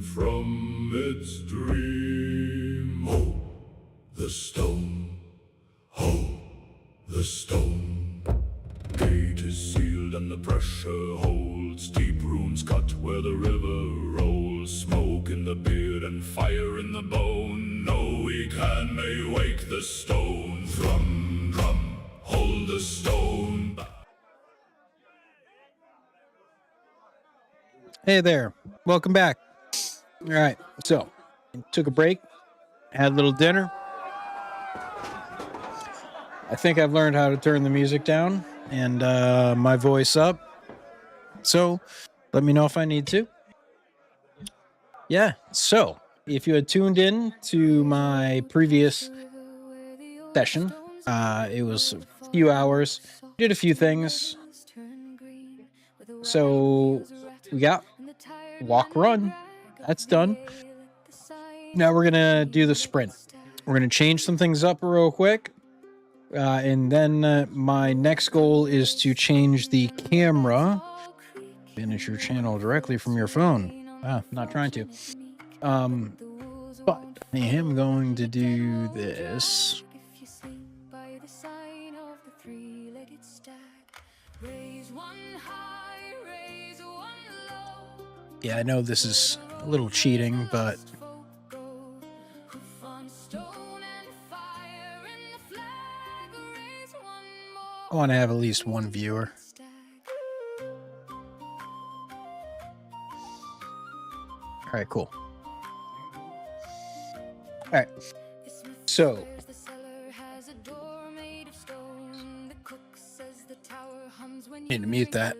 from its dream. Ho, the stone. Ho, the stone. Gate is sealed and the pressure holds. Deep runes cut where the river rolls. Smoke in the beard and fire in the bone. No weak hand may wake the stone. Drum, drum, hold the stone. Hey there, welcome back. All right, so took a break, had a little dinner. I think I've learned how to turn the music down and my voice up. So let me know if I need to. Yeah, so if you had tuned in to my previous session, it was a few hours, did a few things. So we got walk, run. That's done. Now we're going to do the sprint. We're going to change some things up real quick. And then my next goal is to change the camera. Finish your channel directly from your phone. Not trying to. But I am going to do this. Yeah, I know this is a little cheating, but I want to have at least one viewer. All right, cool. All right, so need to mute that.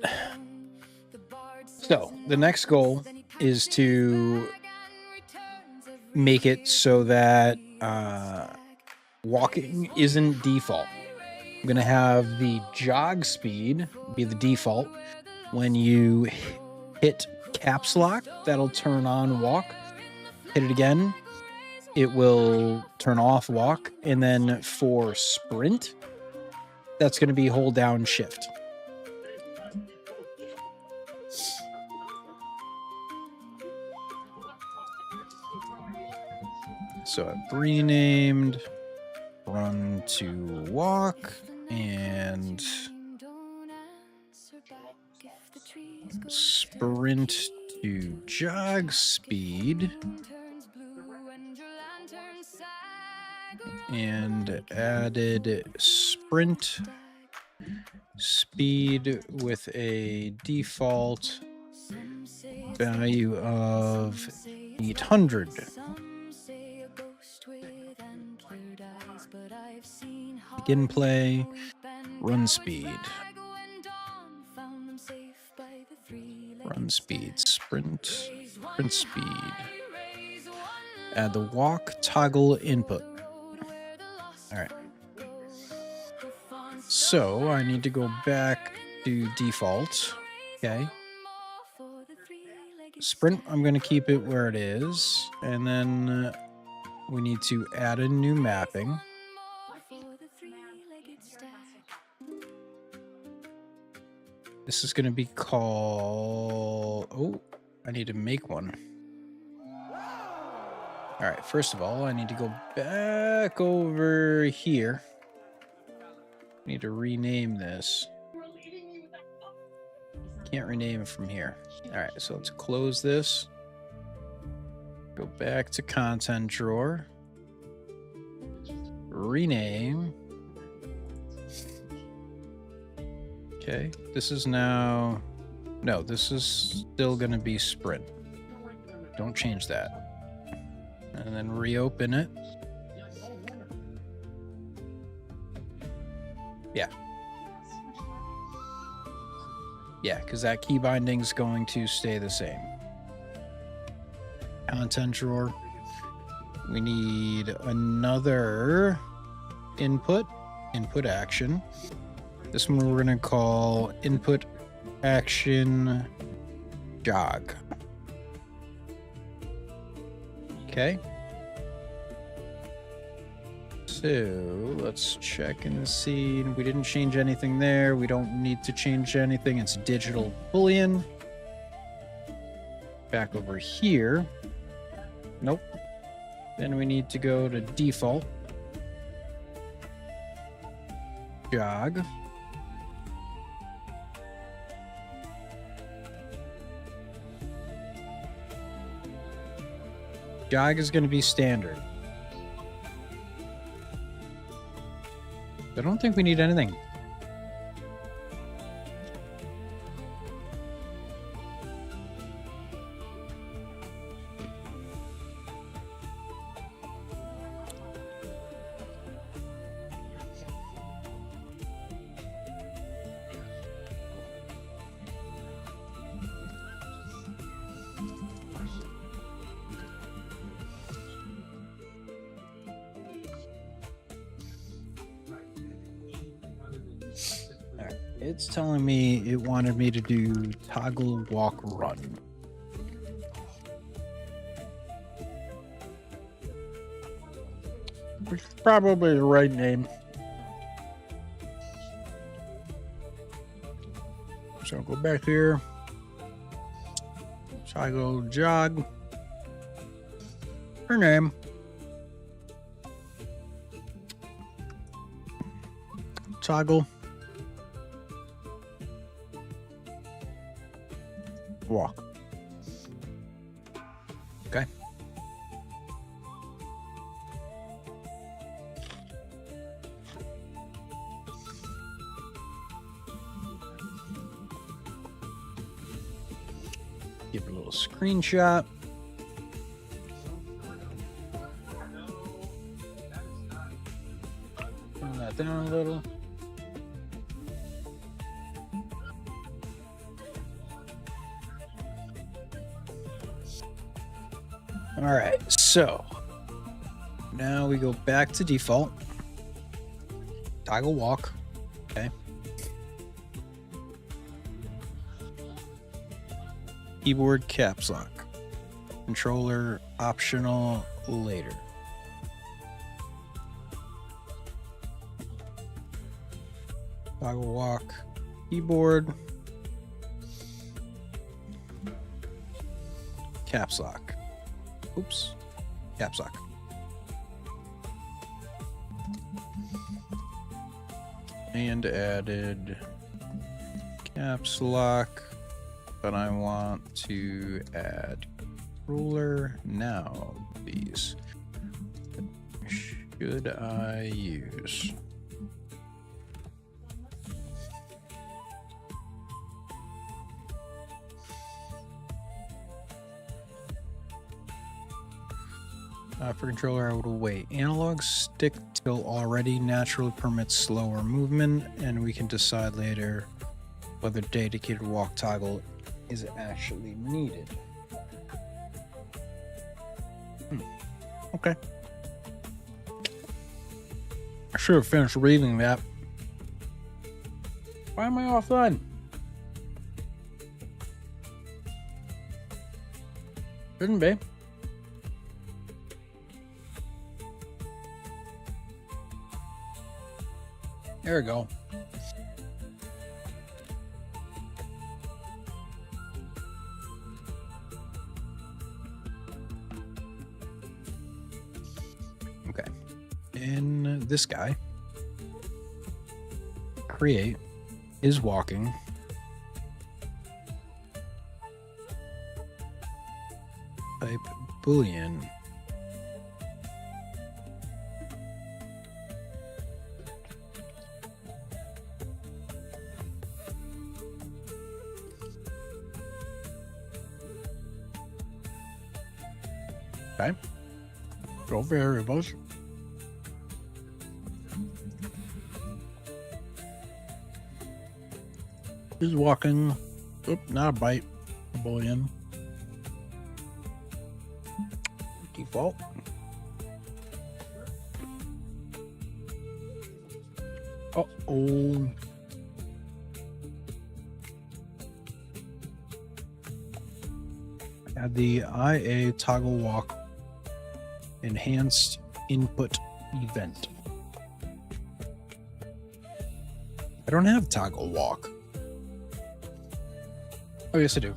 So the next goal is to make it so that walking isn't default. I'm going to have the jog speed be the default. When you hit caps lock, that'll turn on walk. Hit it again, it will turn off walk. And then for sprint, that's going to be hold down shift. So I've renamed run to walk and sprint to jog speed, and added sprint speed with a default value of 800. Begin play, run speed. Run speed, sprint speed. Add the walk toggle input. All right. So I need to go back to default. Okay. Sprint, I'm going to keep it where it is. And then we need to add a new mapping. This is going to be called... Oh, I need to make one. All right, first of all, I need to go back over here. I need to rename this. Can't rename it from here. All right, so let's close this. Go back to content drawer. Rename. Okay, this is now... No, this is still going to be sprint. Don't change that. And then reopen it. Yeah. Yeah, because that key binding is going to stay the same. Content drawer. We need another input action. This one we're going to call input action jog. Okay. So let's check and see. We didn't change anything there. We don't need to change anything. It's digital Boolean. Back over here. Nope. Then we need to go to default. Jog. Jog is going to be standard. I don't think we need anything. It's telling me it wanted me to do toggle walk run. Which is probably the right name. So go back here. Toggle jog. Her name. Toggle walk. Okay. Give it a little screenshot. Turn that down a little. All right, so now we go back to default. Toggle walk. Okay. Keyboard caps lock. Controller optional later. Toggle walk. Keyboard. Caps lock. Oops. Caps lock. And added caps lock, but I want to add ruler now, please. Should I use? For controller, I would wait. Analog stick till already naturally permits slower movement, and we can decide later whether dedicated walk toggle is actually needed. Okay. I should have finished reading that. Why am I offline? Shouldn't be. There we go. Okay. In this guy, create is walking. Type Boolean. Okay. Go variables. He's walking. Oop, not a bite. A Boolean. Default. Uh-oh. Add the IA toggle walk enhanced input event. I don't have toggle walk. Oh, yes, I do.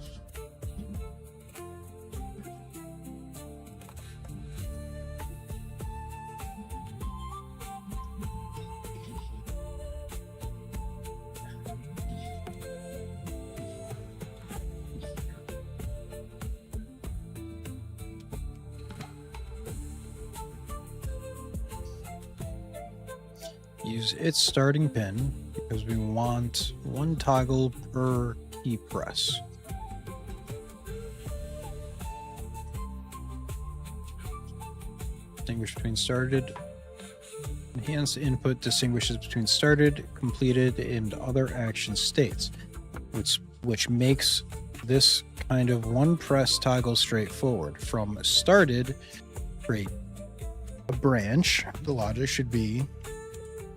use its starting pin because we want one toggle per key press. Distinguish between started. Enhance input distinguishes between started, completed, and other action states, which makes this kind of one press toggle straightforward. From started, create a branch. The logic should be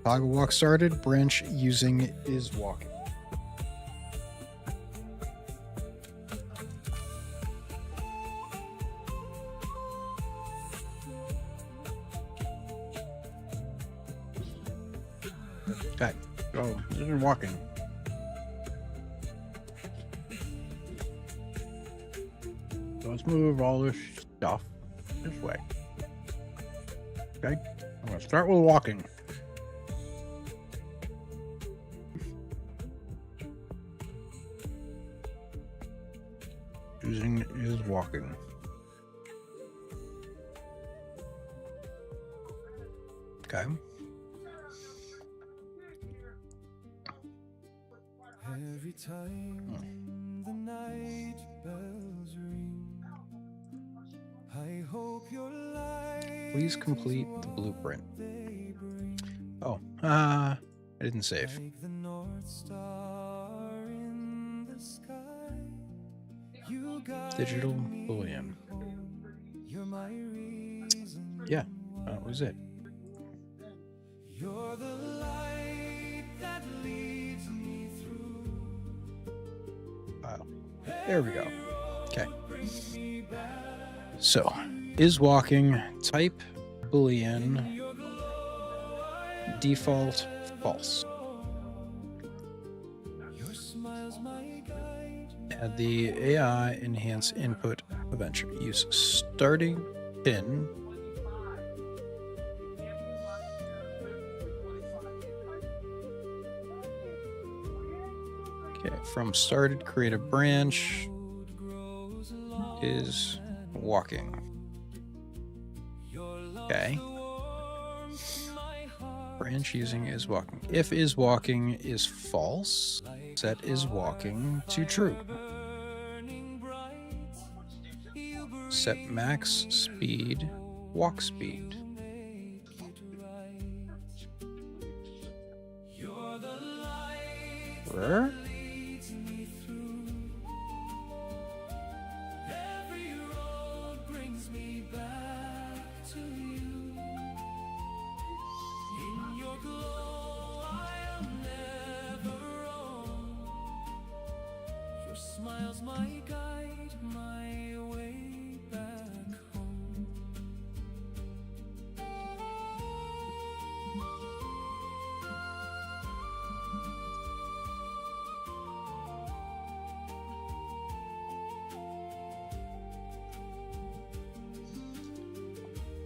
toggle walk started, branch using is walking. Okay, so this is walking. So let's move all this stuff this way. Okay, I'm gonna start with walking. Using is walking. Okay. Every time the night bells ring, I hope your light. Please complete the blueprint. Oh, I didn't save. Like the North Star in the sky, you guide Digital me bullion. home. You're my reason. Yeah, that was it. You're the light that leads me through. Wow. There we go. Okay. So, is walking, type boolean, default false. Your smile's my guide. Add the AI enhance input adventure. Use starting pin. Okay, from started, create a branch. Is walking. Okay. Branch using is walking. If is walking is false, set is walking to true. Set max speed, walk speed. Where? Smiles my guide, my way back home.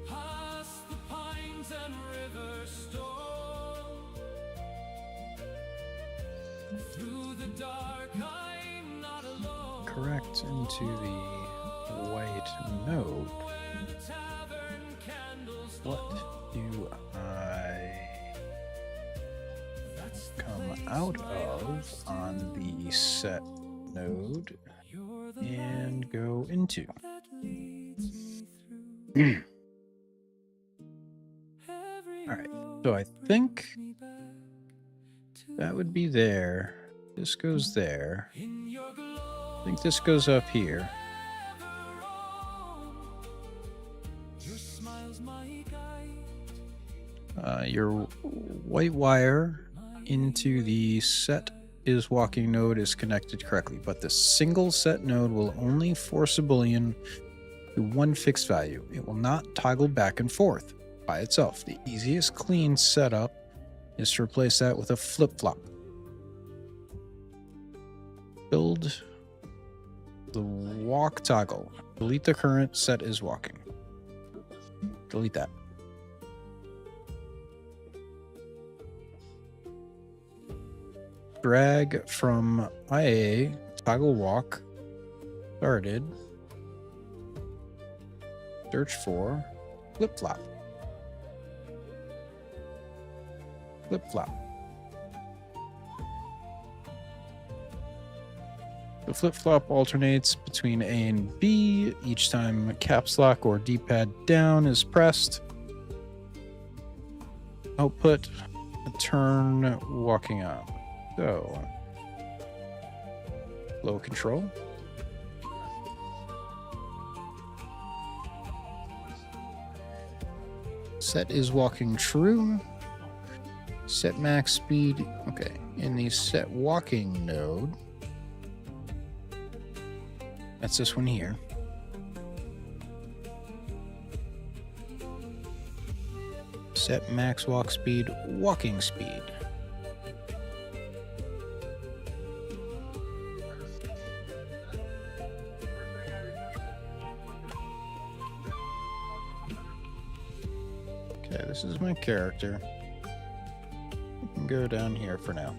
Past the pines and river storm, through the dark I'm not alone. Correct into the white node. What do I come out of on the set node and go into? All right, so I think that would be there. This goes there. I think this goes up here. Your white wire into the set is walking node is connected correctly, but the single set node will only force a boolean to one fixed value. It will not toggle back and forth by itself. The easiest clean setup is to replace that with a flip-flop. Build the walk toggle. Delete the current set is walking. Delete that. Drag from IA, toggle walk, started, search for flip-flop. flip-flop. The flip-flop alternates between A and B each time caps lock or D-pad down is pressed. Output, a turn walking on. So, flow control. Set is walking true. Set max speed. Okay, in the set walking node, that's this one here. Set max walk speed, walking speed. Okay, this is my character. We can go down here for now.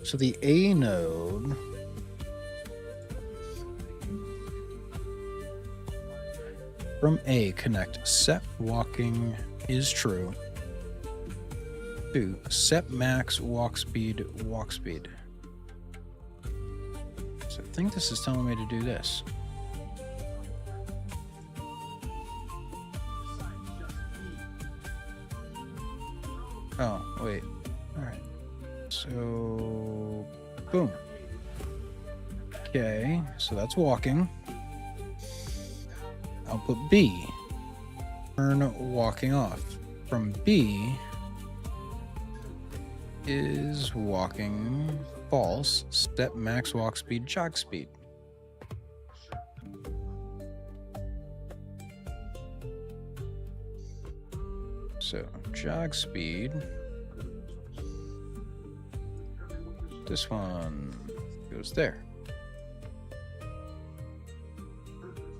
So the A node from A connect set walking is true to set max walk speed, walk speed. So I think this is telling me to do this. Oh, wait. All right. So, boom. Okay, so that's walking. Output B. Turn walking off. From B is walking false. Step max walk speed, jog speed. So, jog speed. This one goes there.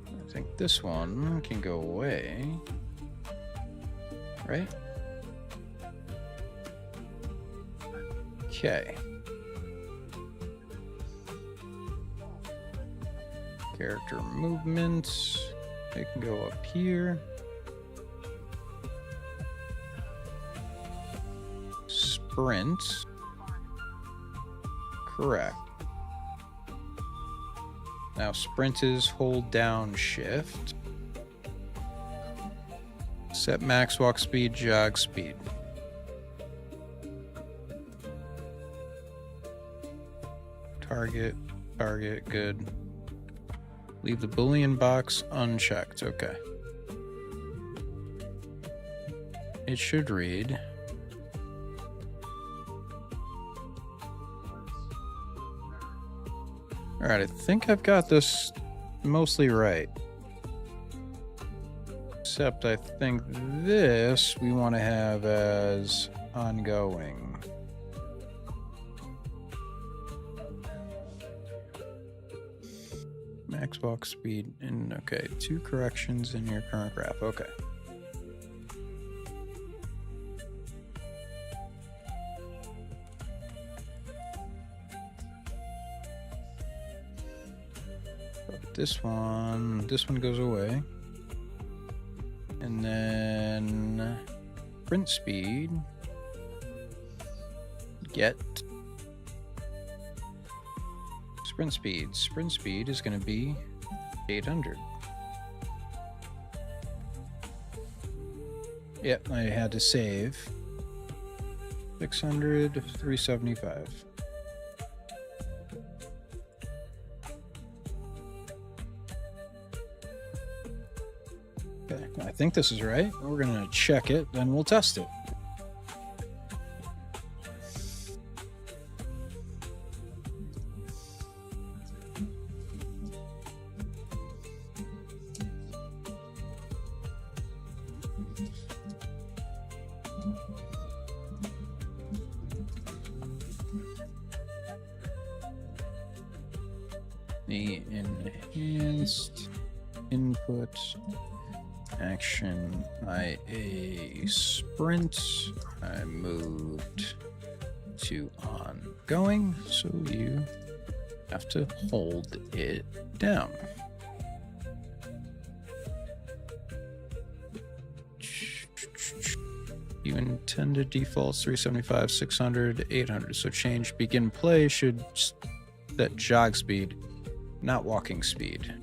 I think this one can go away. Right? Okay. Character movement. It can go up here. Sprint. Correct. Now sprint is hold down shift. Set max walk speed, jog speed. Target, good. Leave the Boolean box unchecked, okay. It should read. All right, I think I've got this mostly right. Except I think this we want to have as ongoing. Max walk speed, and okay, 2 corrections in your current graph, okay. This one goes away. And then sprint speed, get sprint speed. Sprint speed is going to be 800. Yep, I had to save 600, 375. Okay, I think this is right. We're going to check it, then we'll test it. The enhanced input action IA sprint. I moved to ongoing, so you have to hold it down. You intended defaults 375, 600, 800. So change begin play should set jog speed, not walking speed.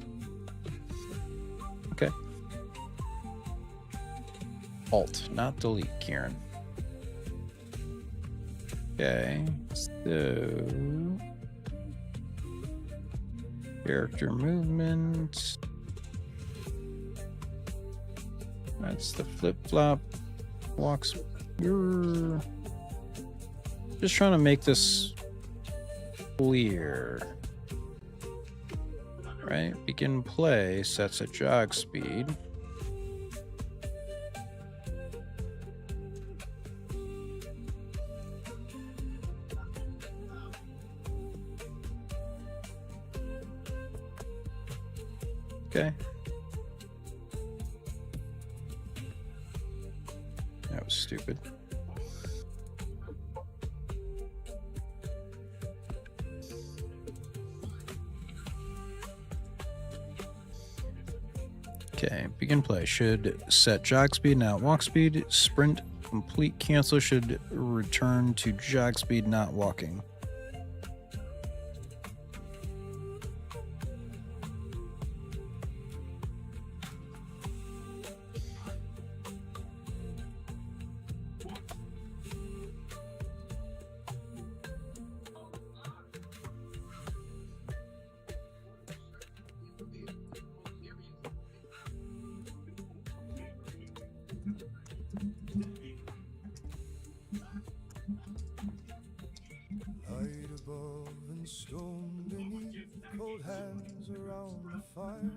Okay. Alt, not delete, Kieran. Okay, so character movement. That's the flip-flop. Walks. Just trying to make this clear. Right? Begin play sets a jog speed. Okay. That was stupid. Okay, begin play should set jog speed, not walk speed. Sprint complete cancel should return to jog speed, not walking. Light above and stone beneath, cold hands around the fire.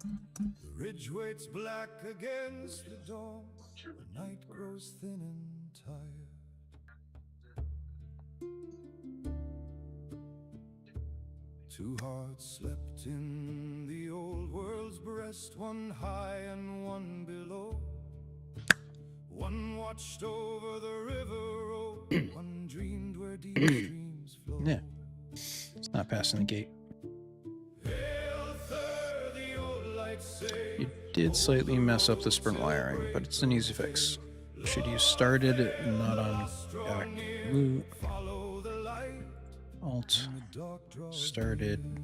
The ridge waits black against the dawn, the night grows thin and tired. Two hearts slept in the old world's breast, one high and one below. One watched over the river road, one dreamed where deep streams flow. Yeah. It's not passing the gate. You did slightly mess up the sprint wiring, but it's an easy fix. Should use started, not on back root. Alt, started,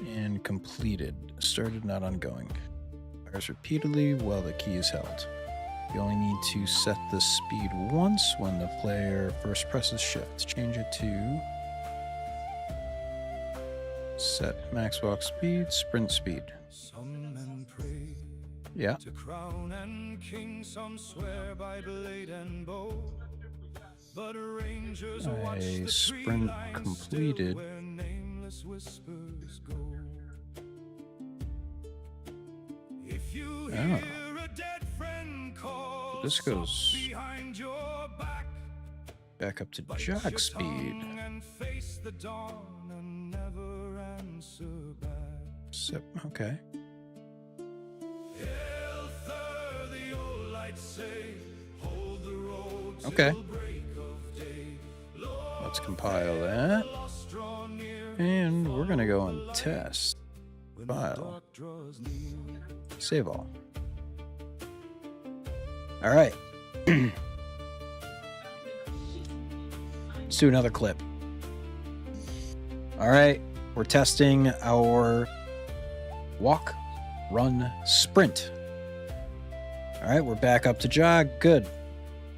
and completed. Started, not ongoing. Fires repeatedly while the key is held. You only need to set the speed once when the player first presses shift. Change it to set max walk speed, sprint speed. Some men pray Yeah. to crown and king, some swear by blade and bow. But rangers watch the tree sprint line completed. still where nameless whispers go. If you hear a dead friend call, This goes behind your back, back up to bite jog your speed. tongue and face the dawn and never answer back. Okay. Elther, the old lights say, hold the road till Okay. break of day. Lord, Let's compile that. lost draw near, And we're going to go and test. when the File. dark draws near. Save all. All right. Let's do another clip. All right. We're testing our walk, run, sprint. All right. We're back up to jog. Good.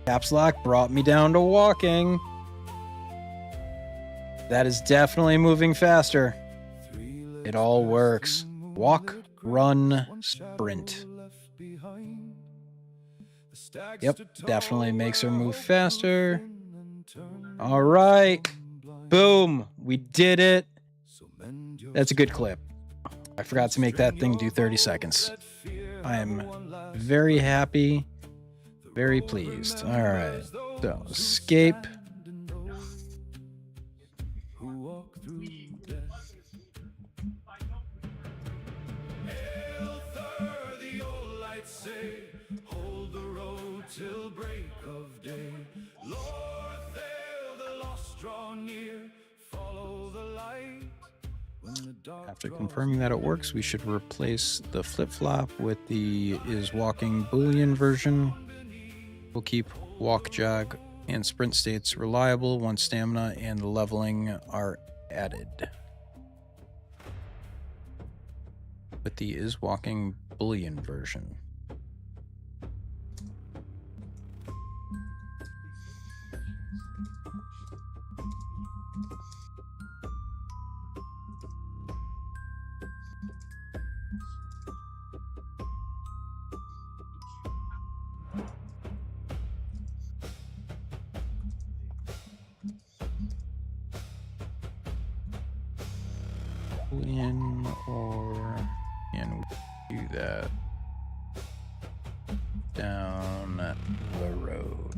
Caps lock brought me down to walking. That is definitely moving faster. It all works. Walk, run, sprint. Yep, definitely makes her move faster. All right. Boom. We did it. That's a good clip. I forgot to make that thing do 30 seconds. I am very happy, very pleased. All right. So, escape. Till break of day, Lord, there the lost draw near, follow the light. When the dark After draws confirming that it works, we should replace the flip-flop with the is walking Boolean version. We'll keep walk, jog, and sprint states reliable once stamina and leveling are added. With the is walking Boolean version. Boolean, or can we do that down the road?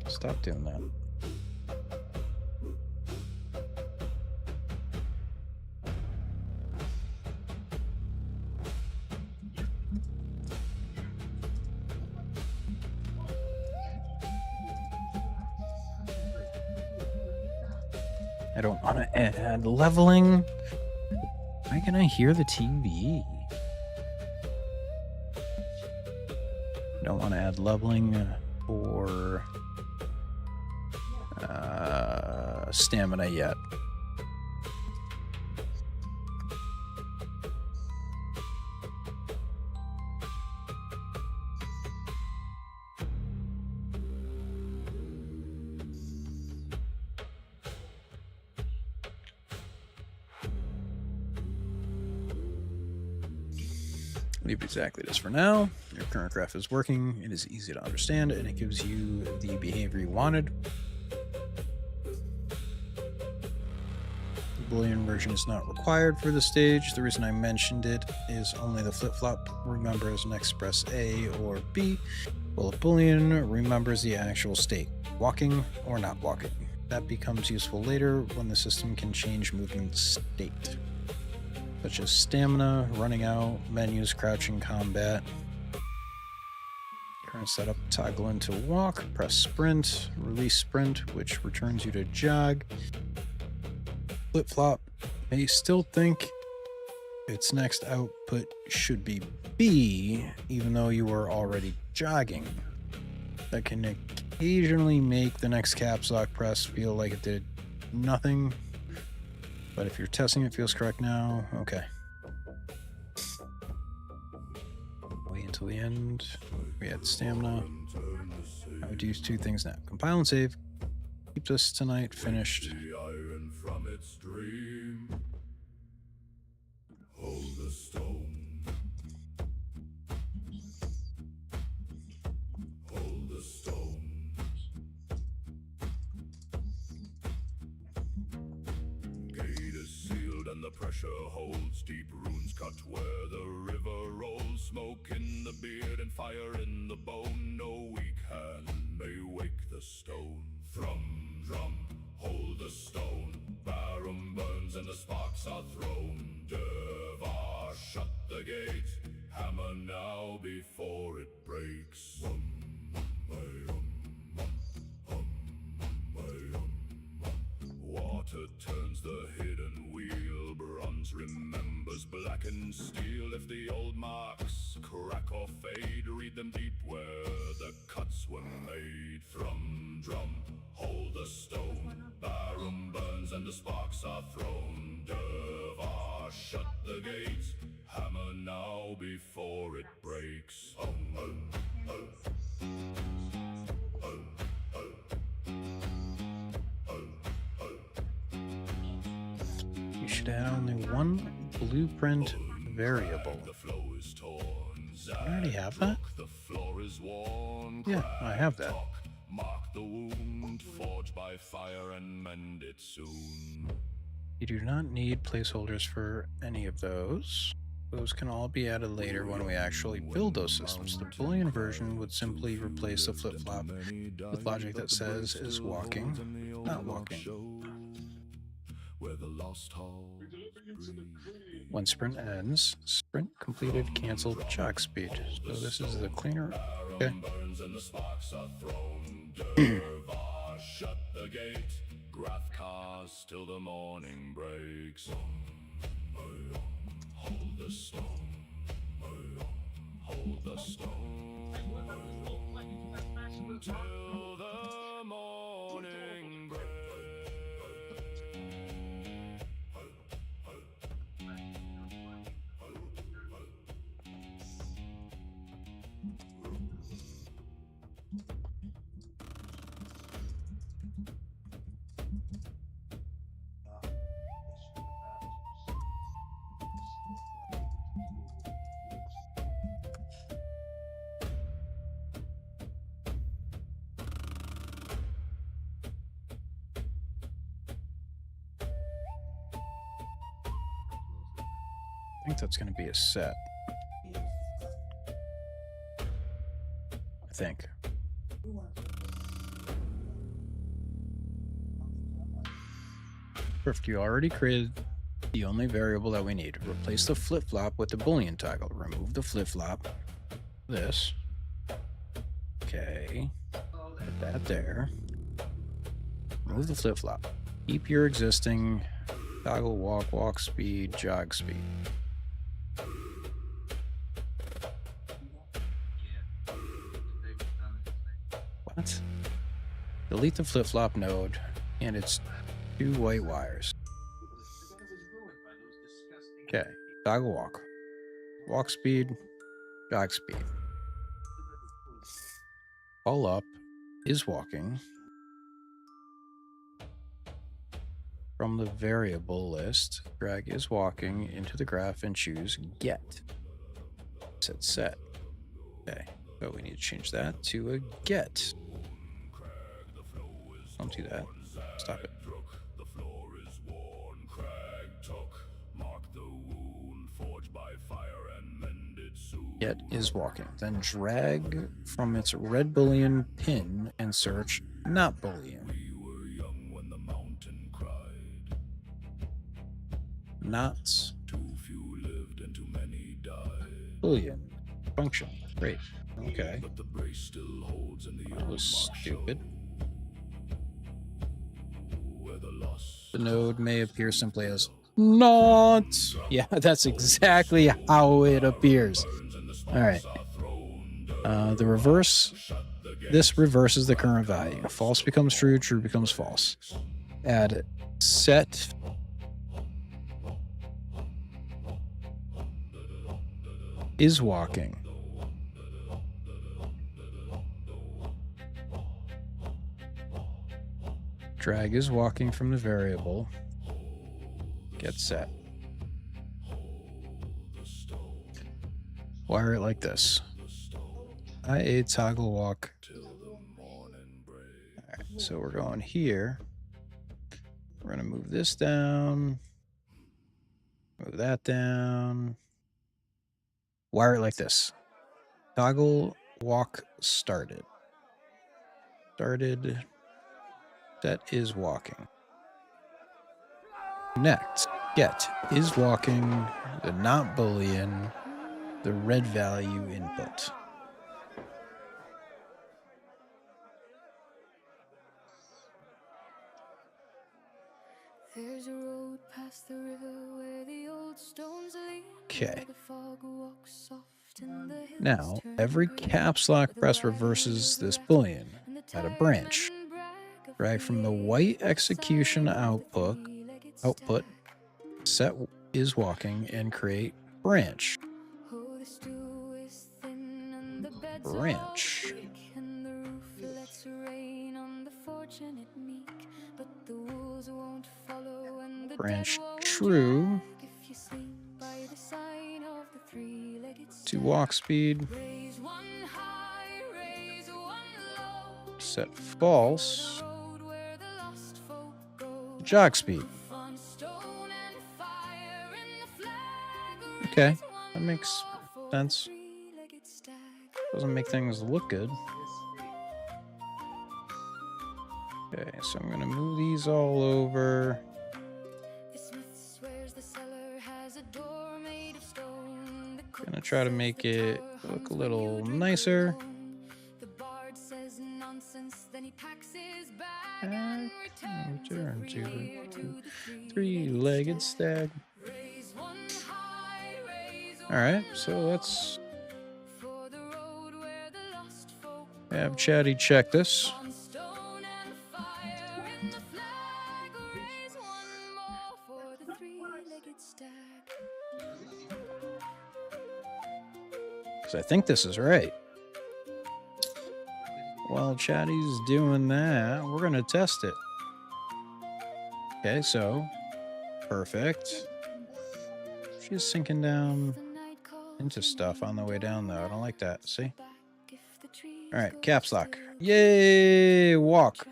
Stop doing that. I don't want to add leveling. Why can I hear the TV? Don't want to add leveling or stamina yet. Leave exactly this for now. Your current graph is working, it is easy to understand, and it gives you the behavior you wanted. The Boolean version is not required for this stage. The reason I mentioned it is only the flip-flop remembers an express A or B, while a Boolean remembers the actual state, walking or not walking. That becomes useful later when the system can change movement state, such as stamina, running out, menus, crouching, combat. Current setup, toggle into walk, press sprint, release sprint, which returns you to jog. Flip-flop may still think its next output should be B, even though you were already jogging. That can occasionally make the next caps lock press feel like it did nothing. But if you're testing it feels correct now, okay. Wait until the end. We had stamina. I would do two things now. Compile and save. Keep this tonight finished. The iron from its dream. Hold the stone. Hold the stone. Gate is sealed and the pressure holds. Deep runes cut where the river rolls. Smoke in the beard and fire in the bone. No weak hand may wake the stone. Thrum, drum, hold the stone. Barum burns and the sparks are thrown. Devar, shut the gate. Hammer now before it breaks. Water turns the hidden wheel. Bronze remembers blackened steel. If the old marks crack or fade, read them deep where the cuts were made. Thrum, drum, hold the stone. Barum burns and the sparks are thrown. Devar, shut the gates. Hammer now before it breaks. You should add only one blueprint variable. The flow is torn. I already have that? The floor is worn. Yeah, I have that. Mark the wound, forge by fire and mend it soon. You do not need placeholders for any of those. Those can all be added later when we actually build those systems. The Boolean version would simply replace the flip-flop with logic that says is walking, not walking. Where the lost halls When sprint ends, sprint completed, canceled, jog speed. So this is the cleaner. Okay. burns and the sparks are thrown. Dervar, shut the gate. Grath cast till the morning breaks. Hold the stone. Hold the stone. Till the morning break. I think that's going to be a set. I think. Perfect. You already created the only variable that we need. Replace the flip-flop with the Boolean toggle. Remove the flip-flop. This. Okay. Put that there. Remove the flip-flop. Keep your existing toggle walk speed, jog speed. What? Delete the flip-flop node and its 2 white wires. Okay, toggle walk speed, jog speed. All up is walking from the variable list. Drag is walking into the graph and choose get. Set. Okay, so we need to change that to a get. Don't do that. Stop it. The floor is worn, cracked, tuck. Mark the wound, forged by fire and mended soon. Get is walking. Then drag from its red Boolean pin and search not Boolean. We were young when the mountain cried. Not Too few lived and too many died. Boolean. Function. Great. Okay. But the brace still holds in the That old was mark stupid. show. Where the lost The node may appear simply as not. Yeah, that's exactly how it appears. All right. The reverse. This reverses the current value. False becomes true. True becomes false. Add set is walking. Drag is walking from the variable. Get set. Wire it like this. IA toggle walk. Alright, so we're going here. We're going to move this down. Move that down. Wire it like this. Toggle walk started. Started. Set is walking. Next, get is walking, the not Boolean, the red value input. There's a road past the river where the old stones lean. Okay. The fog walks soft and the hills Now, turn every green. caps lock press reverses this Boolean at a branch. Drag from the white execution output, set is walking, and create branch. Oh, the stew is thin and the beds are all Branch. bleak, and the roof lets rain on the fortunate meek, but the wolves won't follow and the Branch dead won't true drag if you sleep by the sign of the three-legged to stag. walk speed. Raise one high, raise one low. Set false. Road where the lost folk go. Jog speed. On stone and fire in the flag. Okay, Raise that one makes more for the sense. three-legged stag. Doesn't make things look good. Okay, so I'm gonna move these all over. The smith swears the cellar has a door made of stone. The cook Gonna try to says make the it tower look haunts a when you little drink nicer. alone. The bard says nonsense, then he packs his bag Back and and returns return every year to the Three-legged stag. Raise one All right, so let's have Chatty check this. On stone and fire in the flag, raise one more for the three-legged stag. Because I think this is right. While Chatty's doing that, we're going to test it. Okay, so perfect. She's sinking down into stuff on the way down, though. I don't like that. See? All right, caps lock. Yay! Walk.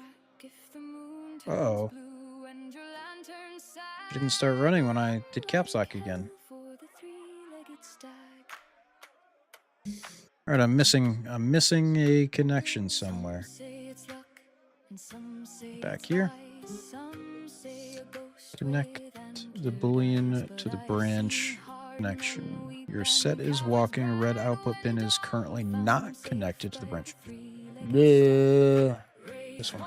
Uh-oh. She didn't start running when I did caps lock again. All right, I'm missing a connection somewhere. Back here. Connect the boolean to the branch connection. Your set is walking. Red output pin is currently not connected to the branch. This one.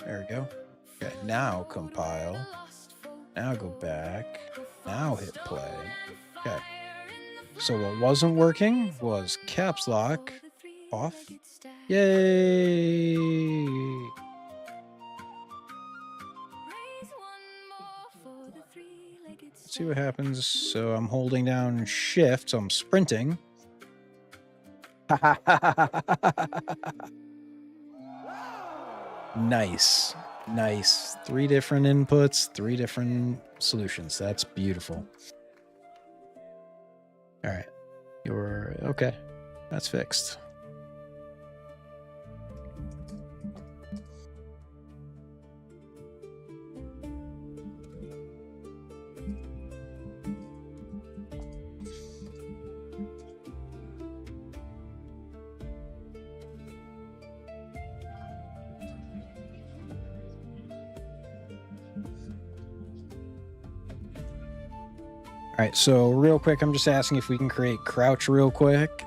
There we go. Okay, now compile. Now go back. Now hit play. Okay. So what wasn't working was caps lock off. Yay! Let's see what happens. So I'm holding down shift, so I'm sprinting. Nice. Nice. 3 different inputs, 3 different solutions. That's beautiful. All right. You're okay. That's fixed. All right, so real quick, I'm just asking if we can create crouch real quick.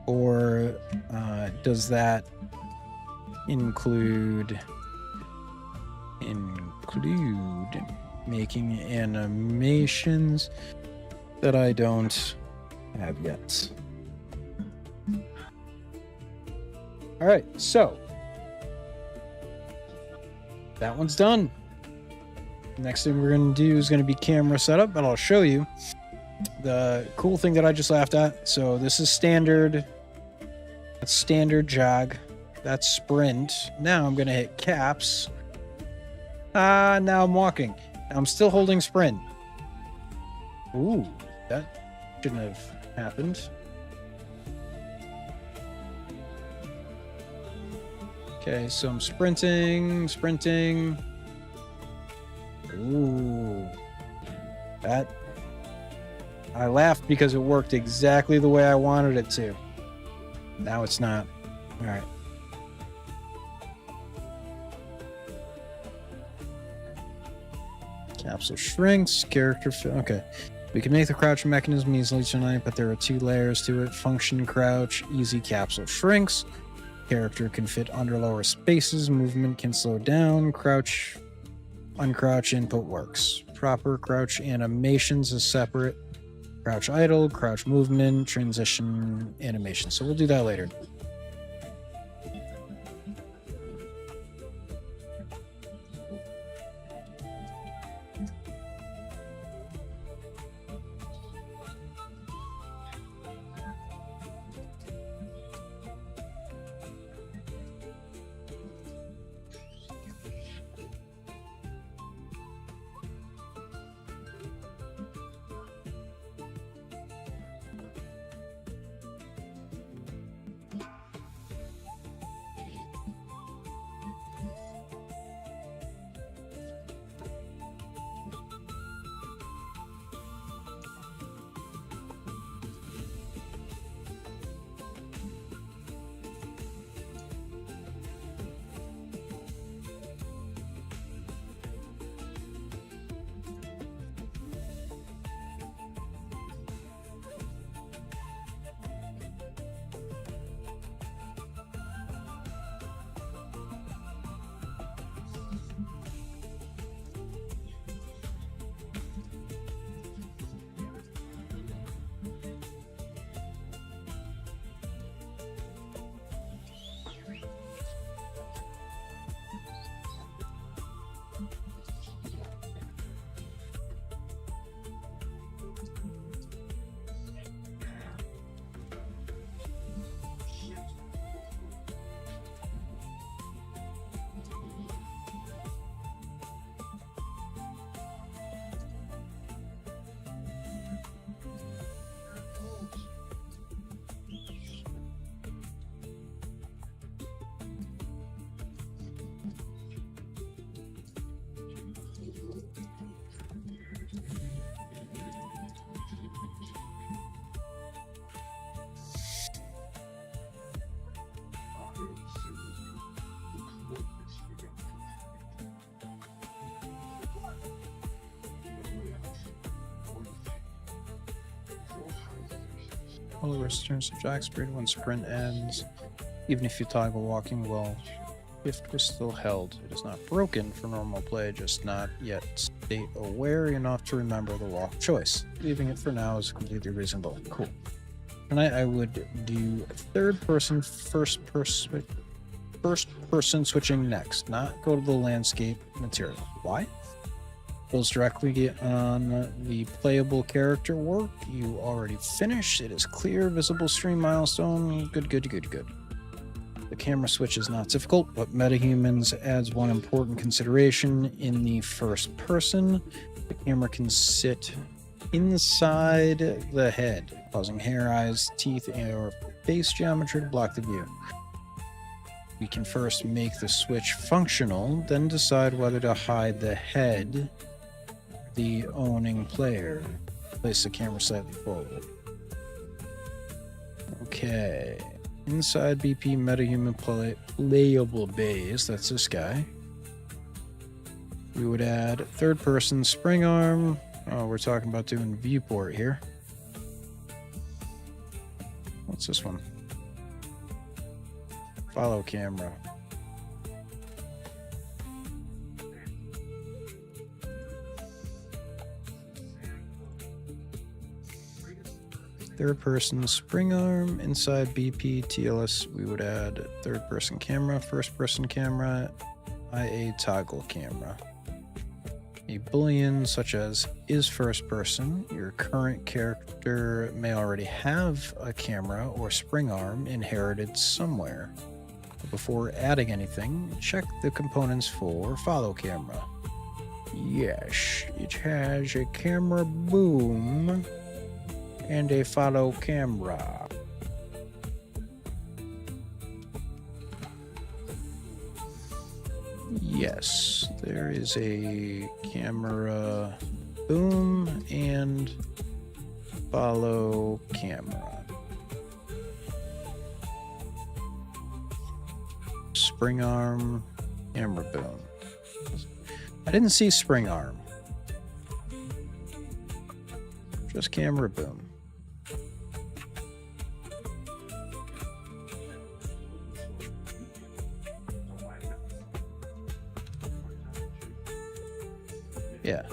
Or does that include making animations that I don't have yet? All right, so that one's done. Next thing we're going to do is going to be camera setup, but I'll show you the cool thing that I just laughed at. So this is standard. That's standard jog. That's sprint. Now I'm going to hit caps. Now I'm walking. I'm still holding sprint. Ooh, that shouldn't have happened. Okay, so I'm sprinting. Ooh, that I laughed because it worked exactly the way I wanted it to. Now it's not. All right. Capsule shrinks, character okay. We can make the crouch mechanism easily tonight, but there are 2 layers to it. Function crouch, easy capsule shrinks. Character can fit under lower spaces, movement can slow down, crouch uncrouch input works. Proper crouch animations is separate. Crouch idle, crouch movement, transition animation. So we'll do that later. Only returns to jog speed when sprint ends. Even if you toggle walking while shift was still held. It is not broken for normal play, just not yet state aware enough to remember the walk choice. Leaving it for now is completely reasonable. Cool. Tonight I would do third person, first person switching next, not go to the landscape material. Why? Goes directly on the playable character work. You already finished. It is clear, visible stream milestone. Good. The camera switch is not difficult, but MetaHumans adds one important consideration in the first person. The camera can sit inside the head, causing hair, eyes, teeth, or face geometry to block the view. We can first make the switch functional, then decide whether to hide the head, the owning player. Place the camera slightly forward. Okay. Inside BP MetaHuman playable base, that's this guy. We would add third person spring arm. Oh, we're talking about doing viewport here. What's this one? Follow camera. Third person spring arm. Inside BP TLS, we would add third person camera, first person camera, IA toggle camera. A boolean such as is first person. Your current character may already have a camera or spring arm inherited somewhere. Before adding anything, check the components for follow camera. Yes, it has a camera boom and a follow camera. Yes, there is a camera boom and follow camera. Spring arm, camera boom. I didn't see spring arm. Just camera boom. Yeah.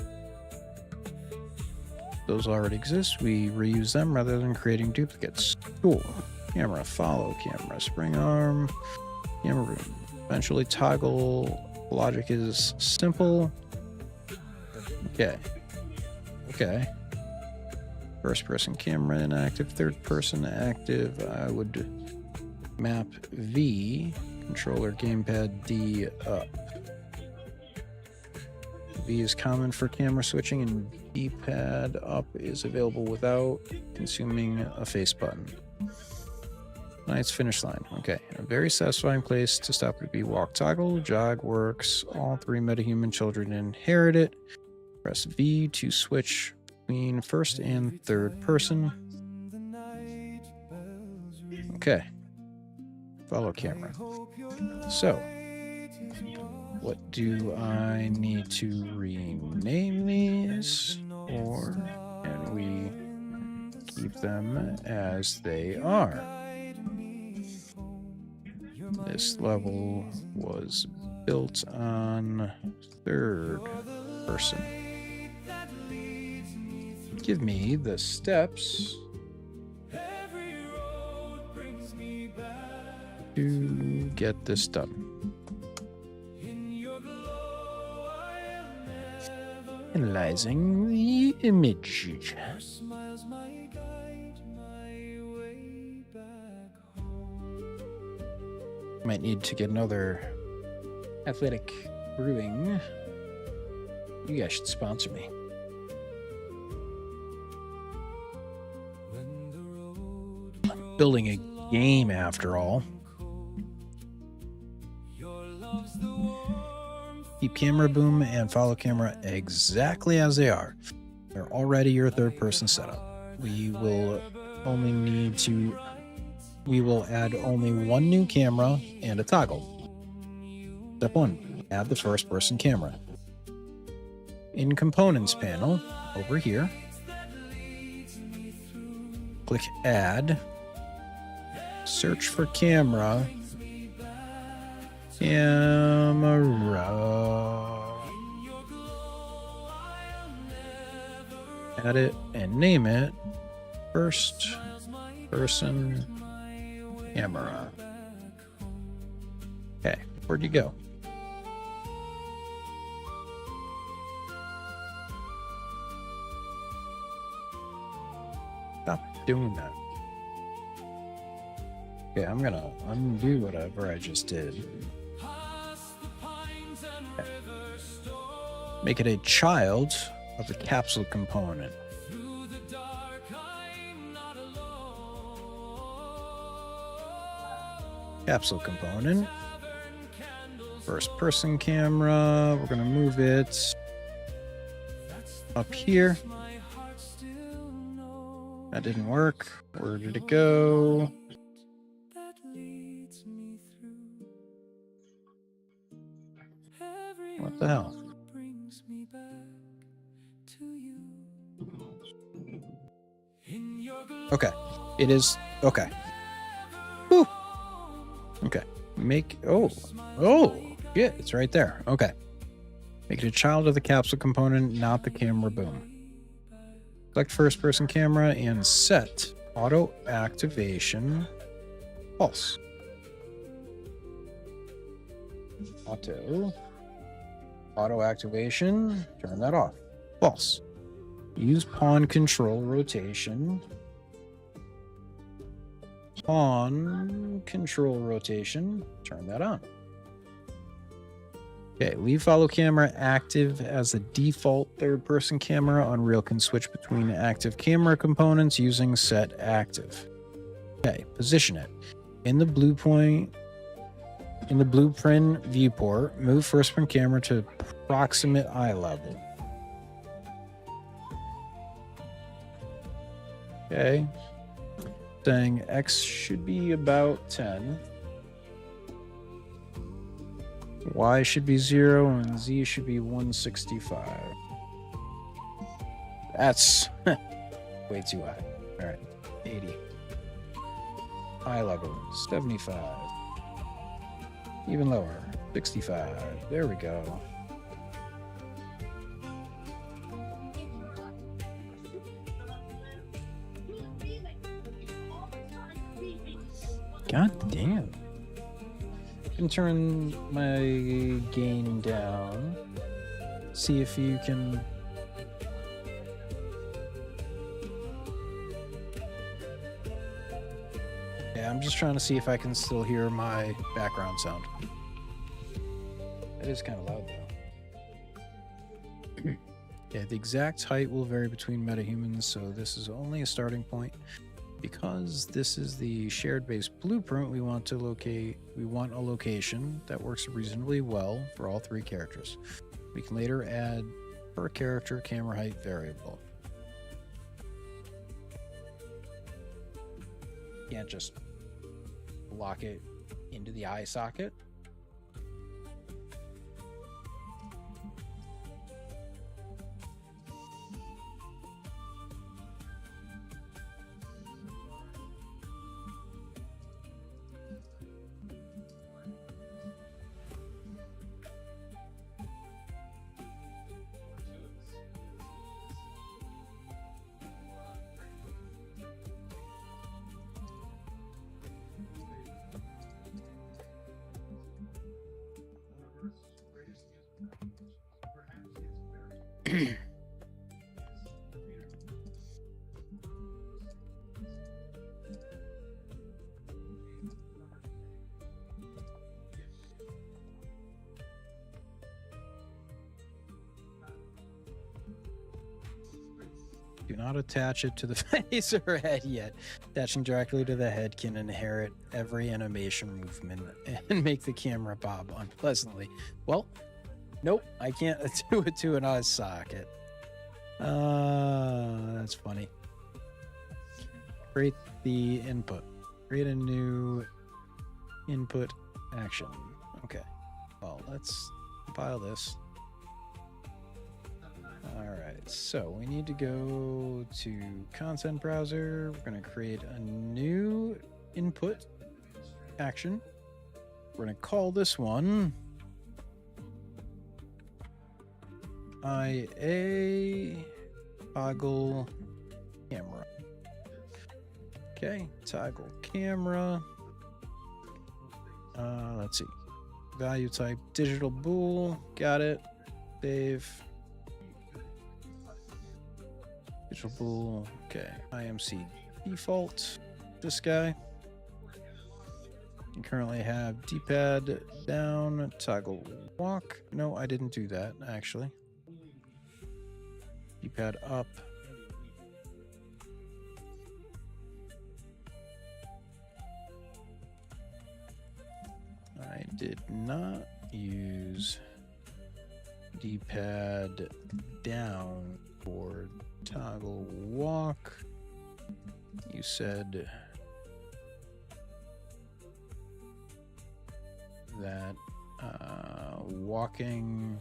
Those already exist. We reuse them rather than creating duplicates. Cool. Camera, follow camera, spring arm, camera room. Eventually toggle. Logic is simple. Okay. First person camera inactive, third person active. I would map V, controller gamepad D up. V is common for camera switching, and D-pad up is available without consuming a face button. Nice finish line. Okay, a very satisfying place to stop would be walk toggle. Jog works. All three MetaHuman children inherit it. Press V to switch between first and third person. Okay. Follow camera. So, what do I need to rename these, or can we keep them as they are? This level was built on third person. Give me the steps to get this done. Analyzing the image. Might need to get another athletic brewing. You guys should sponsor me. I'm building a game after all. Keep camera boom and follow camera exactly as they are. They're already your third person setup. We will add only one new camera and a toggle. Step 1, add the first person camera. In components panel, over here, Click add. Search for camera. Add it and name it first person camera. Okay, where'd you go? Stop doing that. Okay, I'm gonna undo whatever I just did. Okay. Make it a child of the capsule component. Capsule component. First person camera. We're gonna move it up here. That didn't work. Where did it go? What the hell? Okay. It is. Okay. Whew. Okay. Make. Oh. Yeah, it's right there. Okay. Make it a child of the capsule component, not the camera boom. Select first person camera and set auto activation false. Auto activation, turn that off. False. Use pawn control rotation. Pawn control rotation, turn that on. Okay, leave follow camera active as the default third person camera. Unreal can switch between active camera components using set active. Okay, position it. In the blueprint viewport, move first person camera to approximate eye level. Okay. Saying X should be about 10. Y should be 0 and Z should be 165. That's way too high. All right, 80. Eye level, 75. Even lower, 65. There we go. God damn. I can turn my gain down. See if you can. Yeah, I'm just trying to see if I can still hear my background sound. It is kind of loud though. Yeah, the exact height will vary between metahumans, so this is only a starting point. Because this is the shared base blueprint, we want a location that works reasonably well for all three characters. We can later add per character camera height variable. Can't just lock it into the eye socket. Do not attach it to the face or head yet. Attaching directly to the head can inherit every animation movement and make the camera bob unpleasantly. Well, nope, I can't do it to an eye socket. That's funny. Create the input. Create a new input action. Okay. Well, let's compile this. All right. so we need to go to content browser. We're going to create a new input action. We're going to call this one IA toggle camera. Okay, toggle camera. Let's see. Value type digital bool. Got it. Save. Digital bool. Okay. IMC default. This guy. You currently have D-pad down, toggle walk. No, I didn't do that actually. D-pad up. I did not use D-pad down for toggle walk. You said that walking,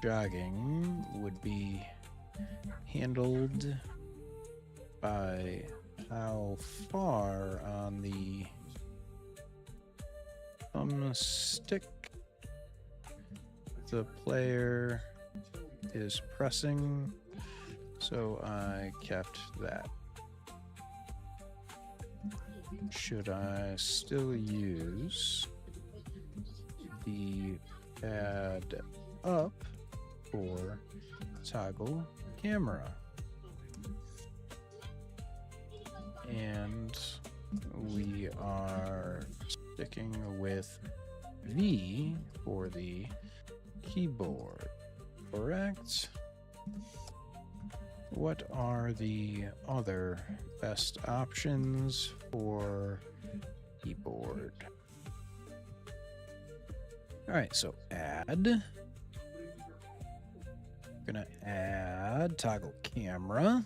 jogging would be handled by how far on the thumbstick the player is pressing, so I kept that. Should I still use the pad up for toggle camera? And we are sticking with V for the keyboard, correct? What are the other best options for keyboard? All right, so add. Gonna add toggle camera.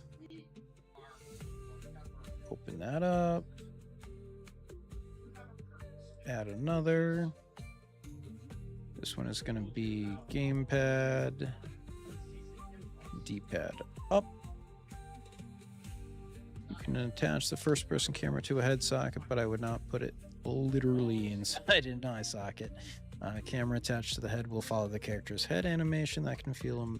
Open that up. Add another. This one is going to be gamepad, D-pad up. You can attach the first person camera to a head socket, but I would not put it literally inside an eye socket. Camera attached to the head will follow the character's head animation. That can feel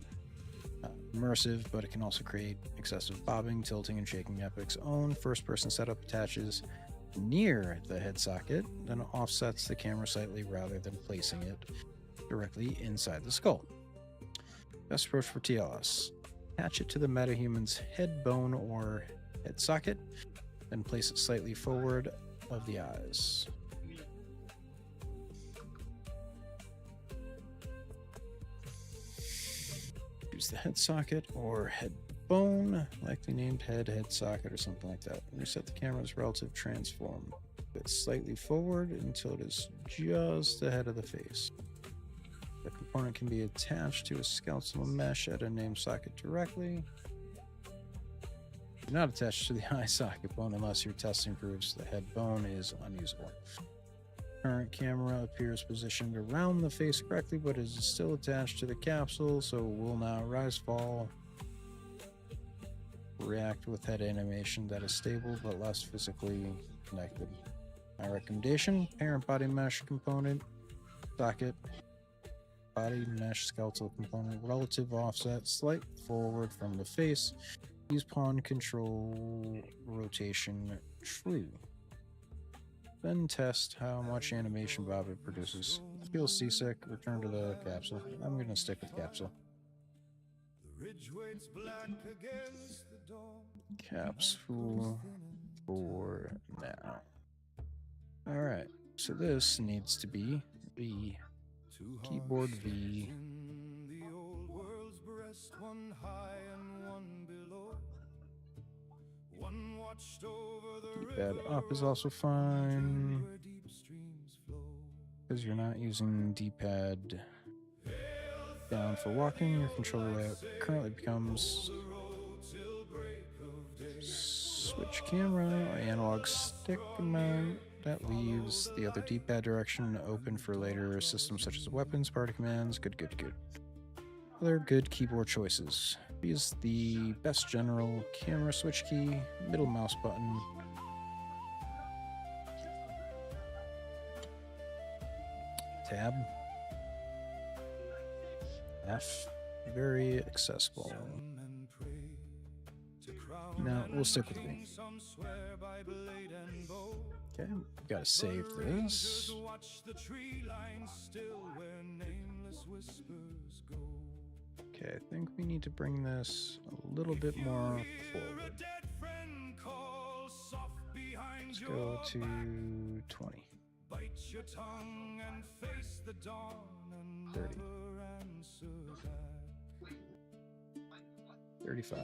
immersive, but it can also create excessive bobbing, tilting, and shaking. Epic's own first person setup attaches near the head socket, then offsets the camera slightly rather than placing it directly inside the skull. Best approach for TLS. Attach it to the metahuman's head bone or head socket, then place it slightly forward of the eyes. Use the head socket or head bone, likely named head socket or something like that. Reset the camera's relative transform. It slightly forward until it is just ahead of the face. The component can be attached to a skeletal mesh at a named socket directly. Not attached to the eye socket bone unless your testing proves the head bone is unusable. Current camera appears positioned around the face correctly, but is still attached to the capsule, so will not rise, fall, react with head animation that is stable but less physically connected. My recommendation: parent body mesh component, socket, body mesh skeletal component, relative offset, slight forward from the face, use pawn control, rotation true. Then test how much animation bob it produces. Feel seasick, return to the capsule. I'm going to stick with capsule. Capsule for now. Alright, so this needs to be the keyboard V. D-pad up is also fine, because you're not using D-pad down for walking. Your controller layout currently becomes switch camera, analog stick amount. That leaves the other D-pad direction open for later systems such as weapons, party commands. Good. Other good keyboard choices. Use the best general camera switch key, middle mouse button. Tab. F. Very accessible. No, we'll stick with B. Okay, gotta save this. Okay, I think we need to bring this a little bit more forward. Let's go to 20. 30. 35.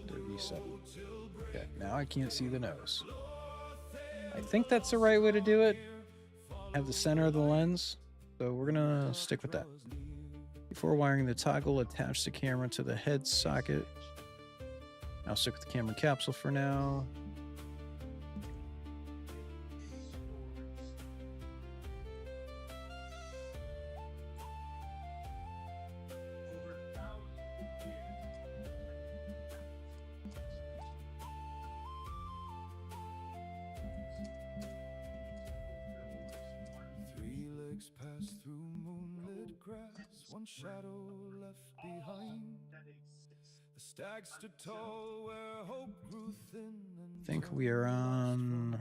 37. Okay, now I can't see the nose. I think that's the right way to do it. Have the center of the lens. So we're gonna stick with that. Before wiring the toggle, attach the camera to the head socket. I'll stick with the camera capsule for now. Pass through moonlit grass, one shadow left behind. The stag stood tall where hope grew thin. I think we are on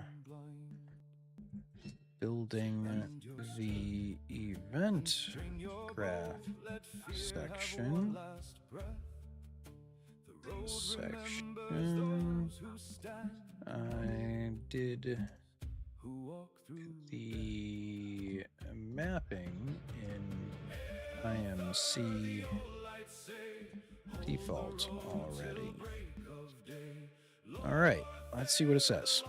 building the event graph section. I did the mapping in IMC default already. All right, let's see what it says.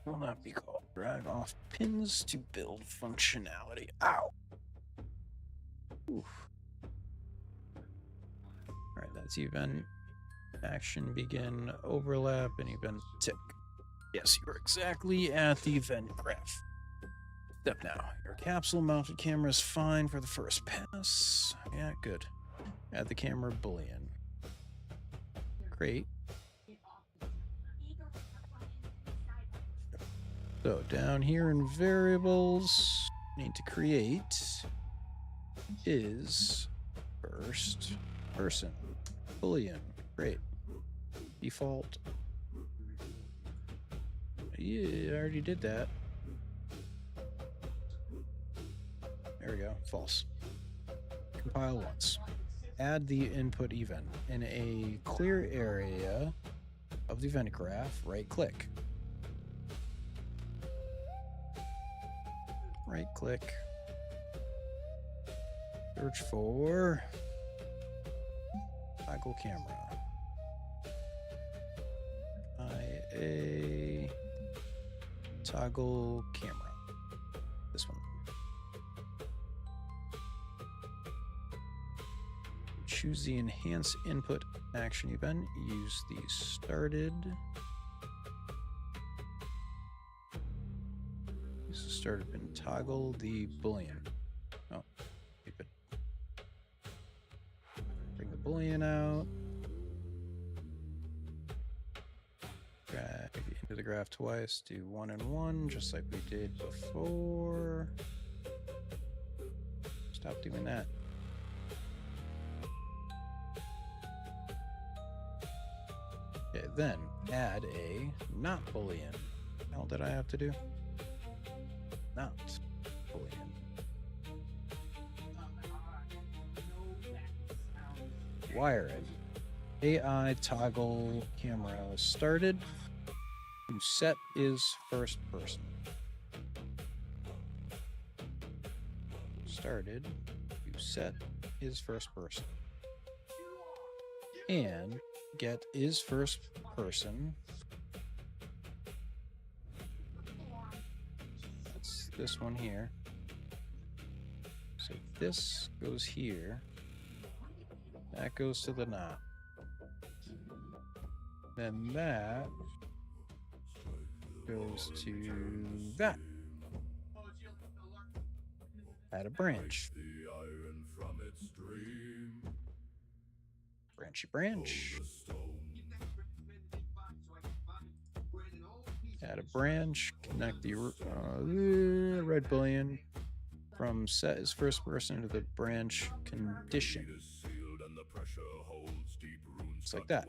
Will not be called. Drag off pins to build functionality. Ow! Oof. Alright, that's event action begin overlap and event tick. Yes, you're exactly at the event graph. Step now. Your capsule mounted camera is fine for the first pass. Yeah, good. Add the camera boolean. Great. So down here in variables, need to create is first person boolean. Great. Default. Yeah, I already did that. There we go. False. Compile once. Add the input event in a clear area of the event graph. Right click. Right click. Search for toggle camera. IA toggle camera. This one. Choose the enhance input action event. Use the started. Use the started pin. Toggle the boolean. Oh, keep it. Bring the boolean out. Drag into the graph twice. Do 1 and 1, just like we did before. Stop doing that. Okay, then add a not boolean. What the hell did I have to do? Not boolean. Wire it. AI toggle camera started. To set is first person. Started. To set is first person. And get is first person. That's this one here. So this goes here. That goes to the knot. Then that goes to that. Add a branch. The iron from its stream. Branchy branch. Add a branch. Connect the red bullion from set as first person to the branch condition. Just like that.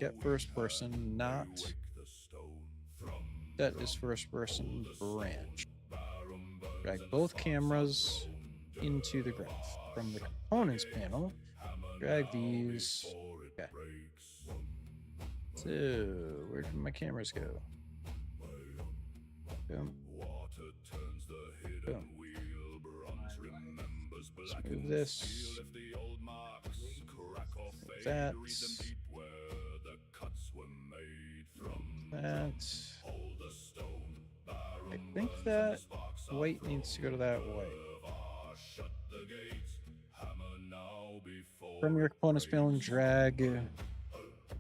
Get first person, not set is first person branch. Drag both cameras into the graph. From the components panel, drag these. Okay. So, where did my cameras go? Boom. Boom. Let's move this. That. That. I think that white needs to go to that way. From your components panel and drag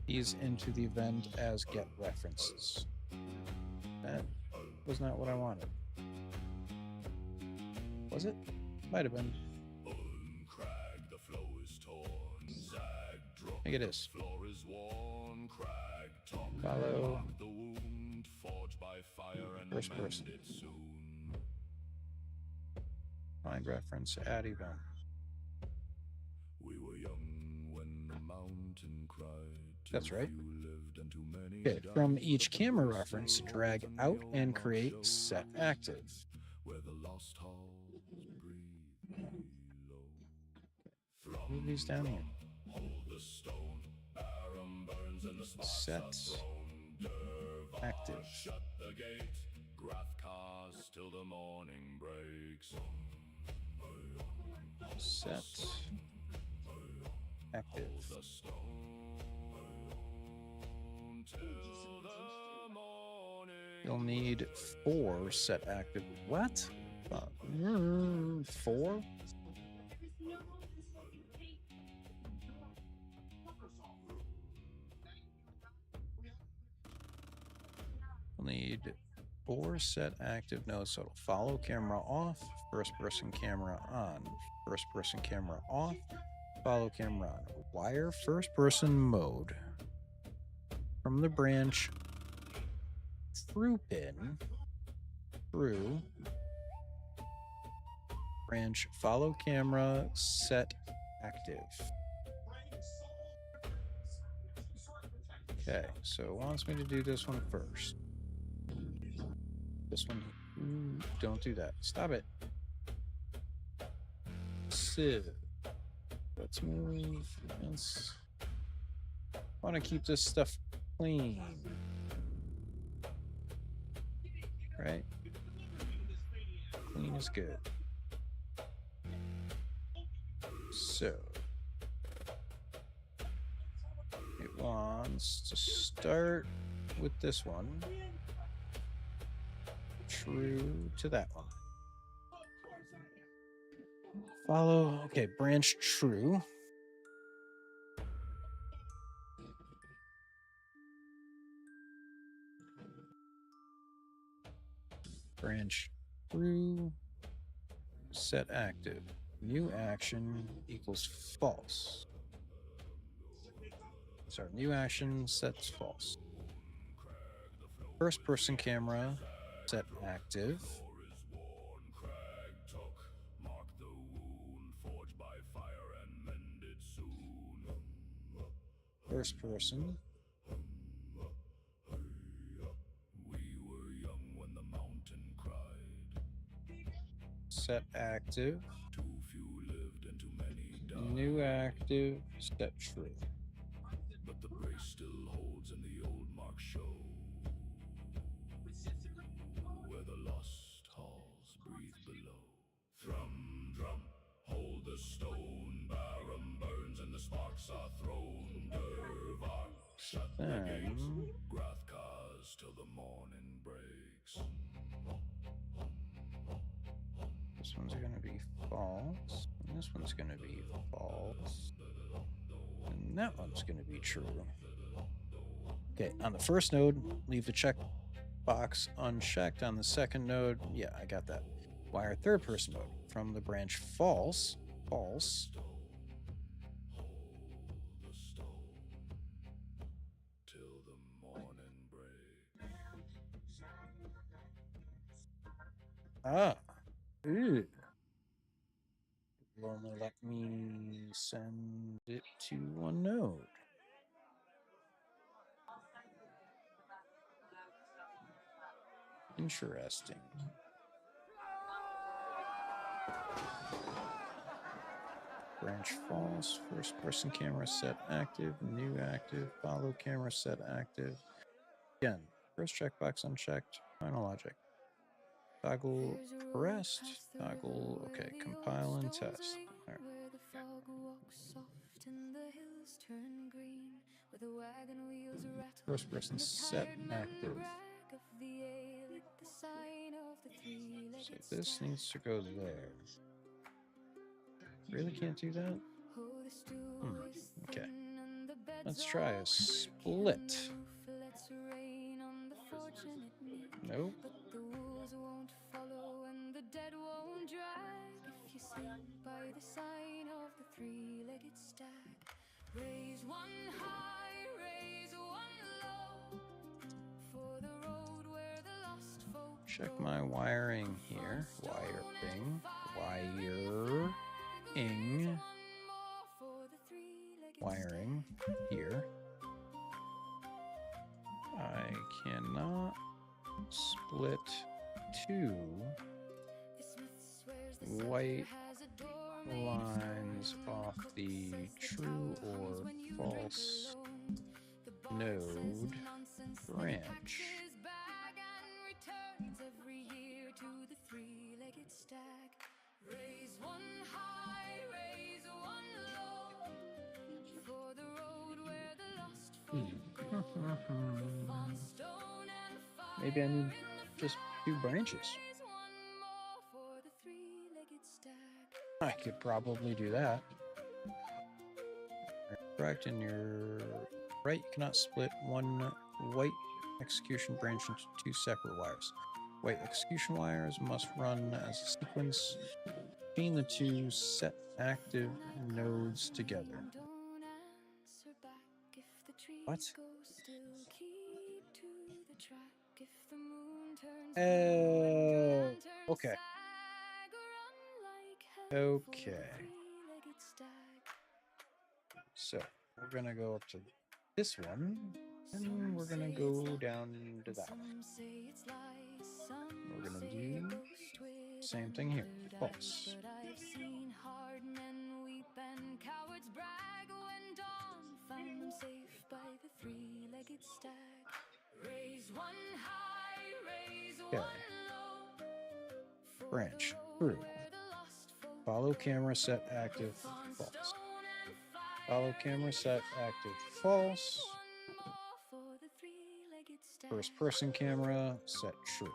these into the event as get references. That was not what I wanted. Was it? Might have been. I think it is. Follow. First person. Find reference, add event. We were young when the mountain cried. That's right. Okay, from each camera reference, drag out and create set active. Where the lost halls breathe below. Move these down here. Set active. Till the morning breaks. Set active. You'll need 4 set active. What? 4? We'll need 4 set active nodes, so it'll follow camera off, first person camera on, first person camera off, follow camera on. Wire first person mode. From the branch through pin, through branch follow camera set active. Okay, so it wants me to do this one first. This one, don't do that. Stop it. So, let's move. Let's want to keep this stuff clean, right? Clean is good. So, it wants to start with this one. True to that one. Follow, okay, branch true. Branch true, set active. New action equals false. Sorry, new action sets false. First person camera set active. First person. Set active. New active. Set true. But the brace still holds in the old mark show. Where the lost halls breathe below. Thrum, drum, hold the stone. Barum burns and the sparks are thrown. Durvar, shut the gates. Grathkars the morning breaks. This one's going to be false. And this one's going to be false. And that one's going to be true. Okay, on the first node, leave the check box unchecked. On the second node, yeah, I got that. Wire third person mode. From the branch false, false. Till the morning breaks. Ah. Ew. Will only let me send it to one node. Interesting. Branch false, first person camera set active, new active, follow camera set active. Again, first checkbox unchecked, final logic. Toggle pressed, toggle, okay, compile and test. All right. Where the fog walks soft and the hills turn green, where the wagon wheels rattle. First person and the set tired men active. brag of the ale at the sign of the So three-legged this stag. needs to go there. Really can't do that? Oh, the stool is Okay. thin and the bed's Let's try a all split. creaking. The roof lets rain on the fortunate meek. Nope. But the wolves won't follow and the dead won't drag. If you sleep by the sign of the three-legged stag, raise one high, raise one low, for the road where the lost folk Check go. my wiring here. Wiring. Wiring. Wiring here. I cannot split two white lines off the true or false node branch. Every year to the three-legged stag. Raise one high, raise one low, for the road where the lost folk go. On stone and fire. Maybe I need just two branches. Raise one more for the three-legged stag. I could probably do that. Correct, and you're right. You cannot split one white execution branch into two separate wires. White execution wires must run as a sequence between the two set active nodes together. Don't answer back if the tree What? goes still. Keep to the track if the moon turns Oh, turn okay. sag, run like hell for the Okay. three-legged stag. So we're gonna go up to this one, and we're gonna go down into that one. Some say it's lies, some We're gonna say a do ghost with same thing here. another False. dice. But I've seen hard men weep and cowards brag when dawn found them safe by the three-legged stag. Raise one high, raise one low, for Branch. the road True. where the lost folk Follow camera set active. on False. stone and fire. Follow camera set active. False. One more for the three-legged stag. First person camera set true.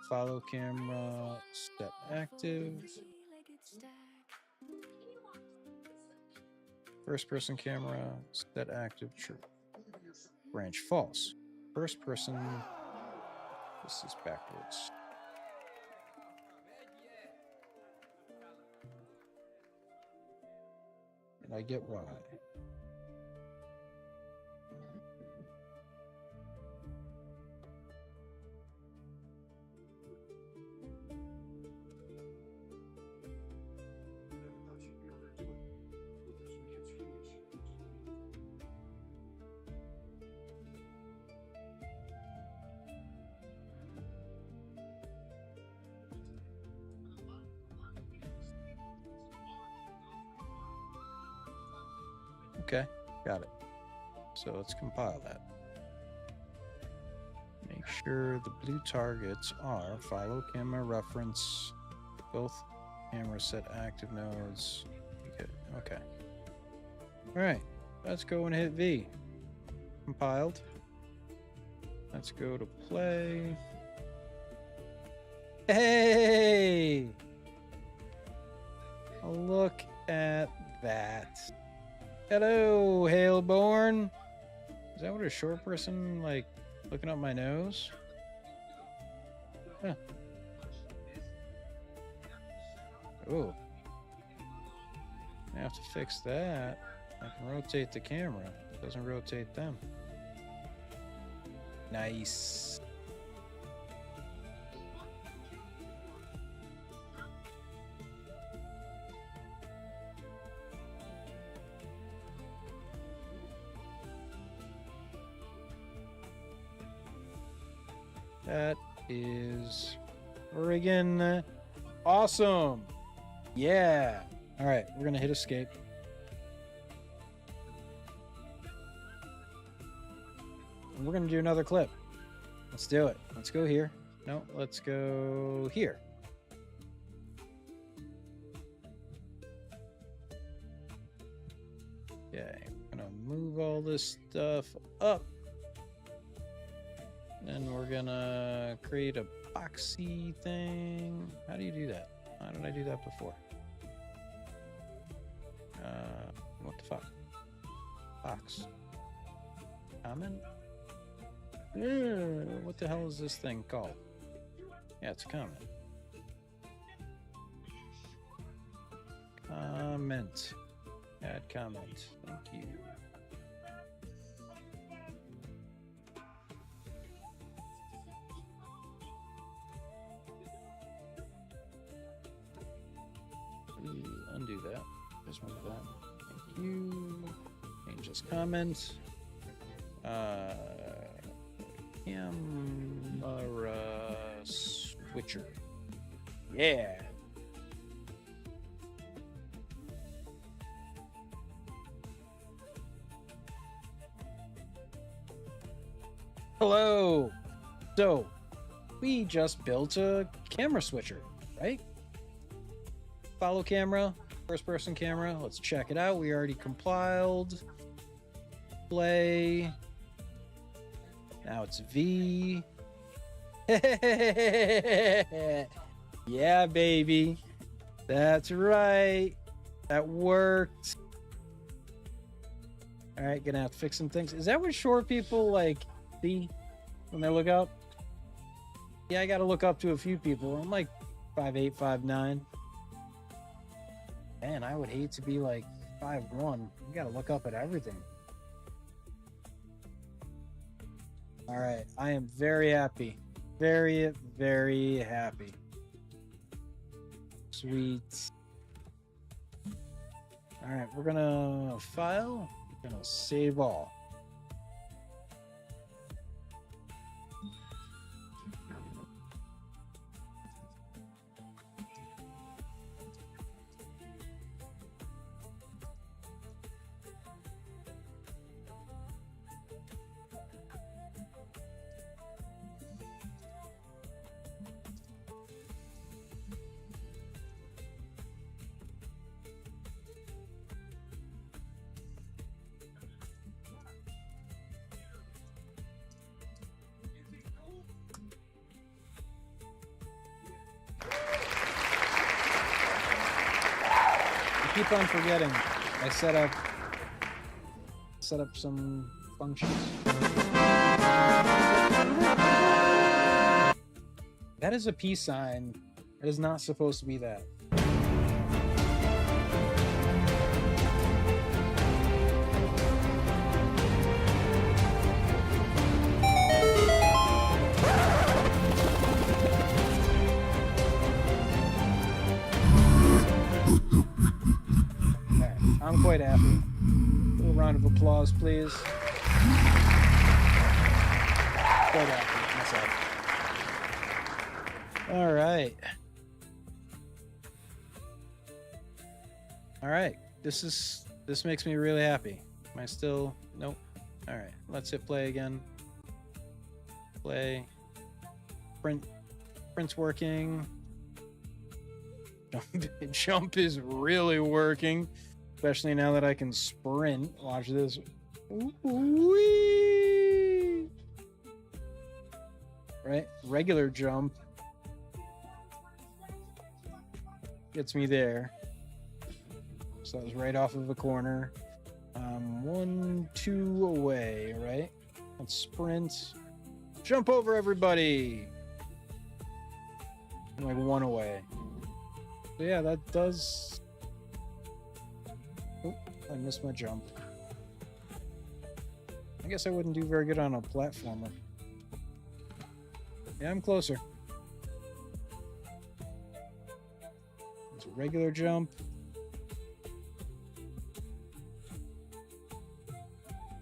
Follow camera set active. Three-legged stag. First person camera set active true. Branch false. First person. This is backwards. And I get why. Okay, got it. So let's compile that. Make sure the blue targets are follow camera reference, both camera set active nodes. Good. Okay. All right, let's go and hit V. Compiled. Let's go to play. Hey! Look at that. Hello, Hailborn. Is that what a short person, like, looking up my nose? Huh. Oh. I have to fix that. I can rotate the camera. It doesn't rotate them. Nice. That is friggin' awesome. Yeah. All right, we're gonna hit escape. And we're gonna do another clip. Let's do it. Let's go here. No, let's go here. Okay, I'm gonna move all this stuff up. And we're gonna create a boxy thing. How do you do that? How did I do that before? What the fuck? Box. Comment? What the hell is this thing called? Yeah, it's a comment. Comment. Add comment. Thank you. Undo that. Just move that. Thank you. Change this comment. Camera switcher. Yeah. Hello. So, we just built a camera switcher, right? Follow camera, first person camera. Let's check it out. We already compiled. Play. Now it's V. Yeah, baby. That's right. That worked. All right, gonna have to fix some things. Is that what short people like see when they look up? Yeah, I gotta look up to a few people. I'm like 5'8", 5'9". Man, I would hate to be like 5'1". You gotta look up at everything. All right, I am very happy. Very, very happy. Sweet. All right, we're gonna file. We're gonna save all. Keep on forgetting. I set up some functions. That is a peace sign. It is not supposed to be that. I'm quite happy. A little round of applause, please. Quite happy myself. All right. All right. This makes me really happy. Am I still? Nope. All right. Let's hit play again. Play. Print's working. Jump is really working. Especially now that I can sprint. Watch this. Whee! right? Regular jump gets me there. So I was right off of a corner. 1, 2 away, right? Let's sprint. Jump over everybody. I'm like 1 away. So yeah, that does... Oh, I missed my jump. I guess I wouldn't do very good on a platformer. Yeah, I'm closer. It's a regular jump.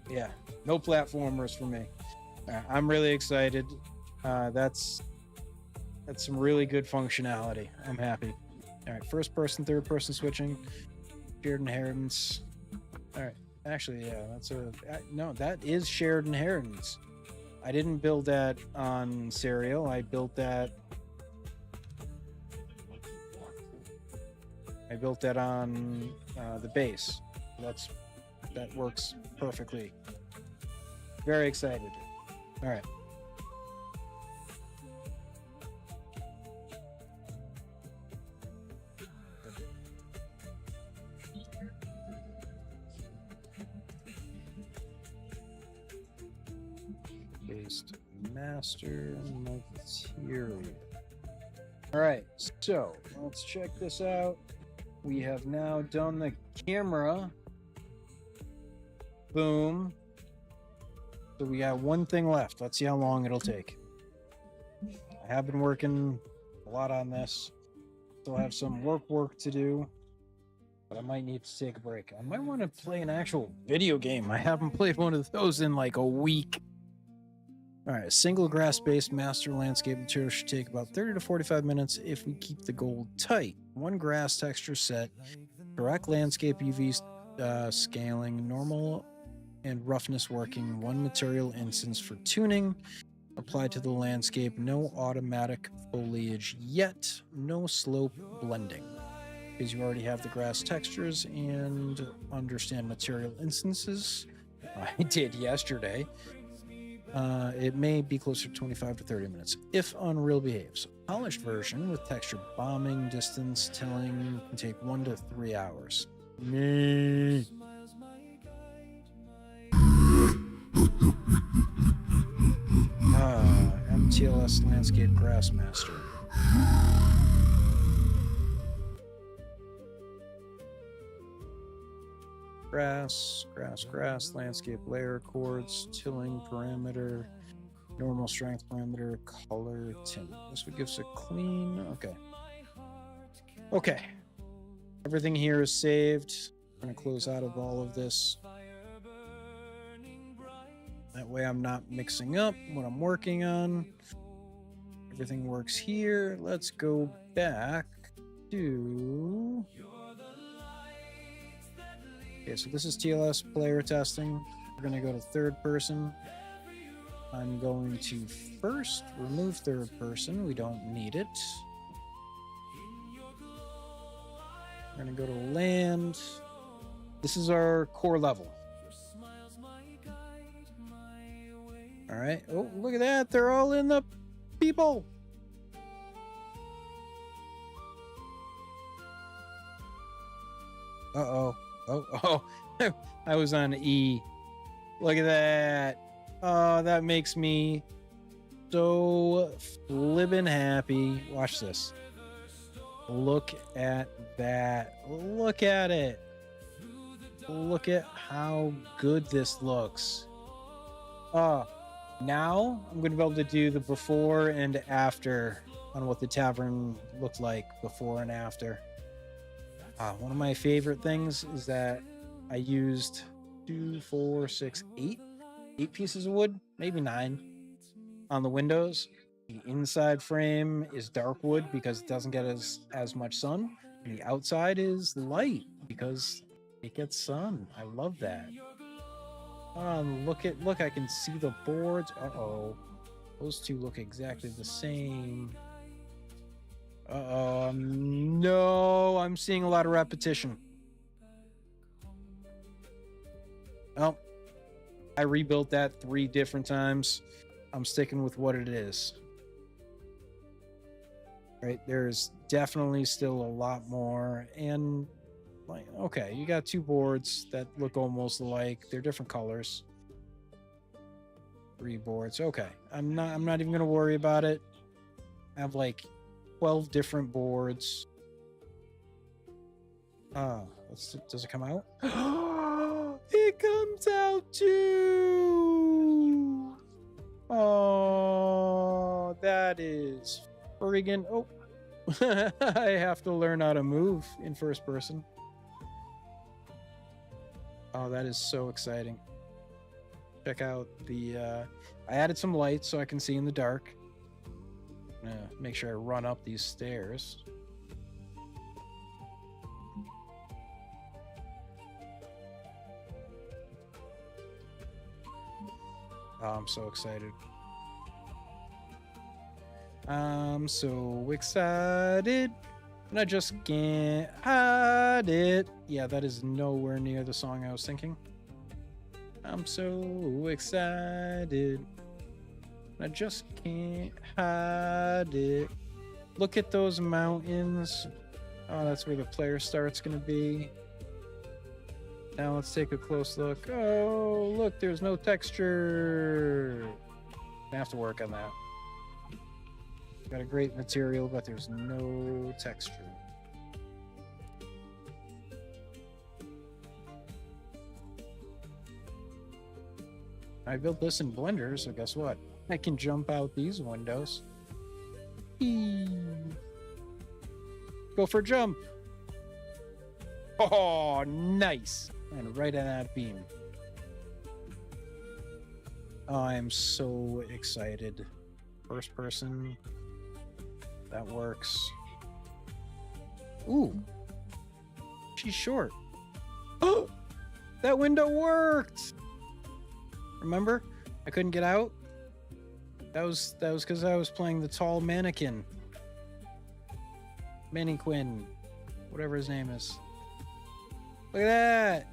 Yeah, no platformers for me. I'm really excited. That's some really good functionality. I'm happy. All right, first person, third person switching, shared inheritance. All right, actually, yeah, no, that is shared inheritance. I didn't build that on Serial. I built that on the base. That works perfectly. Very excited. All right. Based master material. All right, so let's check this out. We have now done the camera. Boom. So we got one thing left. Let's see how long it'll take. I have been working a lot on this. Still have some work to do, but I might need to take a break. I might want to play an actual video game. I haven't played one of those in like a week. All right, a single grass-based master landscape material should take about 30 to 45 minutes if we keep the goal tight. One grass texture set, correct landscape UV scaling, normal and roughness working, one material instance for tuning, applied to the landscape, no automatic foliage yet, no slope blending. Because you already have the grass textures and understand material instances. I did yesterday. It may be closer to 25 to 30 minutes if Unreal behaves. Polished version with texture bombing, distance telling can take 1 to 3 hours. Me. TLS Landscape Grassmaster. Grass, landscape layer, chords, tilling parameter, normal strength parameter, color, tint. This would give us a clean, okay. Everything here is saved. I'm gonna close out of all of this. That way I'm not mixing up what I'm working on. Everything works here. Let's go back to... Okay, so this is TLS player testing. We're gonna go to third person. I'm going to first remove third person. We don't need it. We're gonna go to land. This is our core level. All right. Oh, look at that. They're all in the people. Uh-oh. Oh. I was on E. Look at that. Oh, that makes me so flippin' happy. Watch this. Look at that. Look at it. Look at how good this looks. Now I'm going to be able to do the before and after on what the tavern looked like before and after. One of my favorite things is that I used 2, 4, 6, 8 pieces of wood, maybe 9 on the windows. The inside frame is dark wood because it doesn't get as much sun. And the outside is light because it gets sun. I love that. Look, I can see the boards. Those two look exactly the same. No, I'm seeing a lot of repetition. Oh, I rebuilt that 3 different times. I'm sticking with what it is. right? There's definitely still a lot more. And like, okay, you got two boards that look almost alike. They're different colors. 3 boards. Okay. I'm not even gonna worry about it. I have like 12 different boards. Does it come out? It comes out too. Oh, that is friggin' I have to learn how to move in first person. Oh, that is so exciting. Check out the I added some lights so I can see in the dark. Make sure I run up these stairs. Oh, I'm so excited. I'm so excited. And I just can't hide it. Yeah, that is nowhere near the song I was thinking. I'm so excited. I just can't hide it. Look at those mountains. Oh, that's where the player start's gonna be. Now let's take a close look. Oh, look, there's no texture. I have to work on that. Got a great material, but there's no texture. I built this in Blender, so guess what? I can jump out these windows. Eee. Go for a jump. Oh, nice. And right at that beam. Oh, I'm so excited. First person. That works. Ooh. She's short. Oh! That window worked! Remember? I couldn't get out? That was because I was playing the tall mannequin. Mannequin. Whatever his name is. Look at that!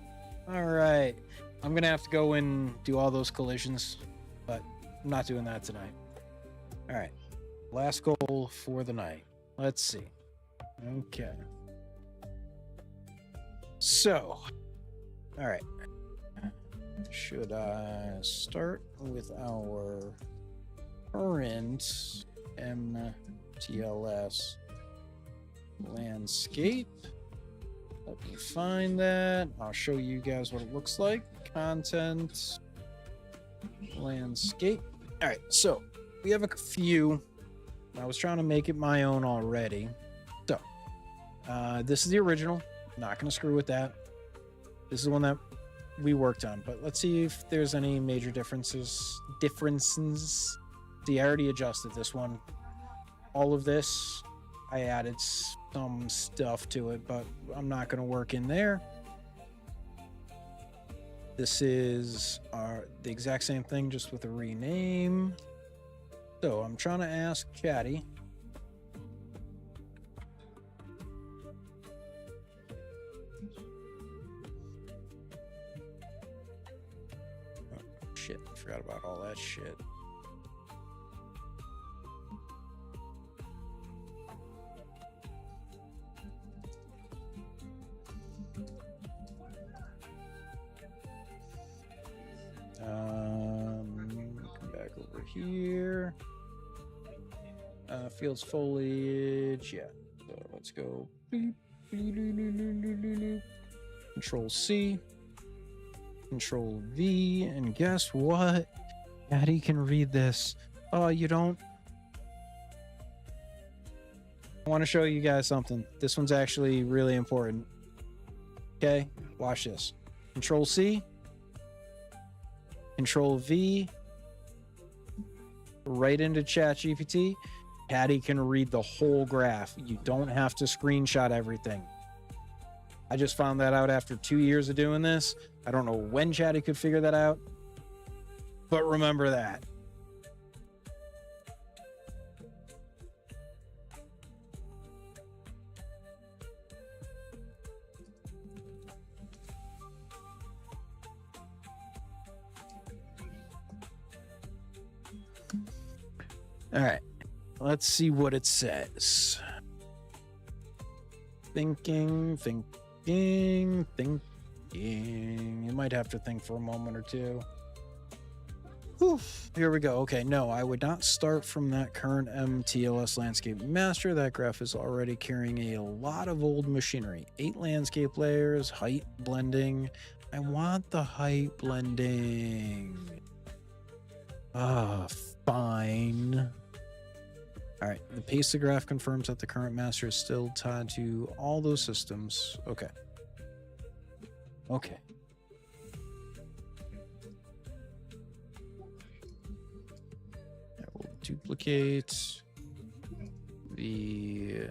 Alright. I'm gonna have to go and do all those collisions, but I'm not doing that tonight. Alright. Last goal for the night. Let's see. Okay. So. Alright. Should I start with our current TLS landscape? Let me find that. I'll show you guys what it looks like. Content, landscape. All right, so we have a few. I was trying to make it my own already. So this is the original. Not going to screw with that. This is the one that we worked on, but let's see if there's any major differences. See, I already adjusted this one. All of this, I added some stuff to it, but I'm not going to work in there. This is the exact same thing, just with a rename. So I'm trying to ask Chatty. Oh, shit, I forgot about all that shit. Come back over here. Fields foliage, yeah. So let's go. Control C, Control V, and guess what? Daddy can read this. Oh, you don't? I want to show you guys something. This one's actually really important. Okay, watch this. Control C, Control V, right into ChatGPT. Chatty can read the whole graph. You don't have to screenshot everything. I just found that out after 2 years of doing this. I don't know when Chatty could figure that out, but remember that. All right, let's see what it says. Thinking. You might have to think for a moment or two. Whew, here we go. Okay, no, I would not start from that current TLS landscape master. That graph is already carrying a lot of old machinery. 8 landscape layers, height blending. I want the height blending. Fine. All right, the paste graph confirms that the current master is still tied to all those systems. Okay. Okay. I will duplicate the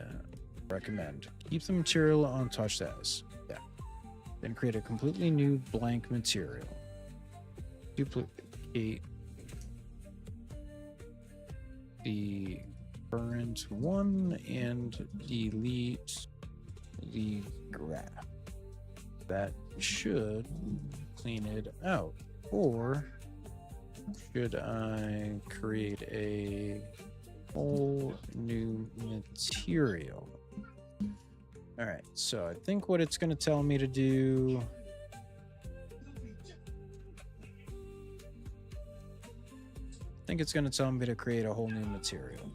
recommend. Keep the material untouched as. Yeah. Then create a completely new blank material. Duplicate the current one and delete the graph. That should clean it out. Or should I create a whole new material? All right, so I think what it's going to tell me to do. I think it's going to tell me to create a whole new material.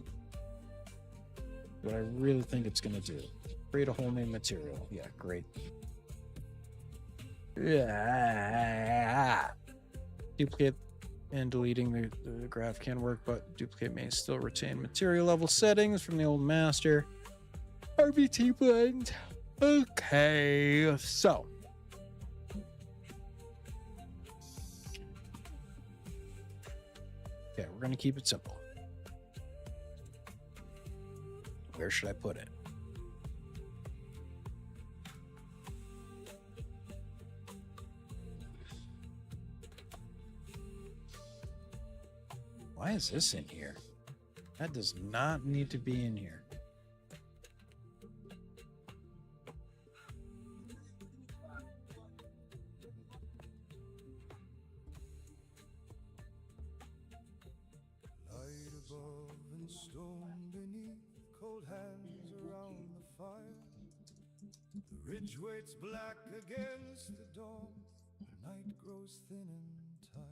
What I really think it's going to do. Create a whole new material. Yeah, great. Yeah. Duplicate and deleting the graph can work, but duplicate may still retain material level settings from the old master. RBT blend. Okay, so. Okay, we're going to keep it simple. Where should I put it? Why is this in here? That does not need to be in here. Light above and stone beneath, cold hands around the fire. The ridge waits black against the dawn, the night grows thin and tired.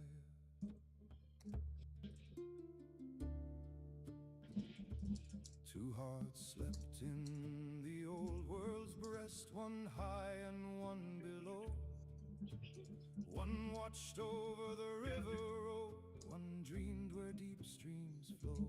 Two hearts slept in the old world's breast, one high and one below. One watched over the river road, one dreamed where deep streams flow.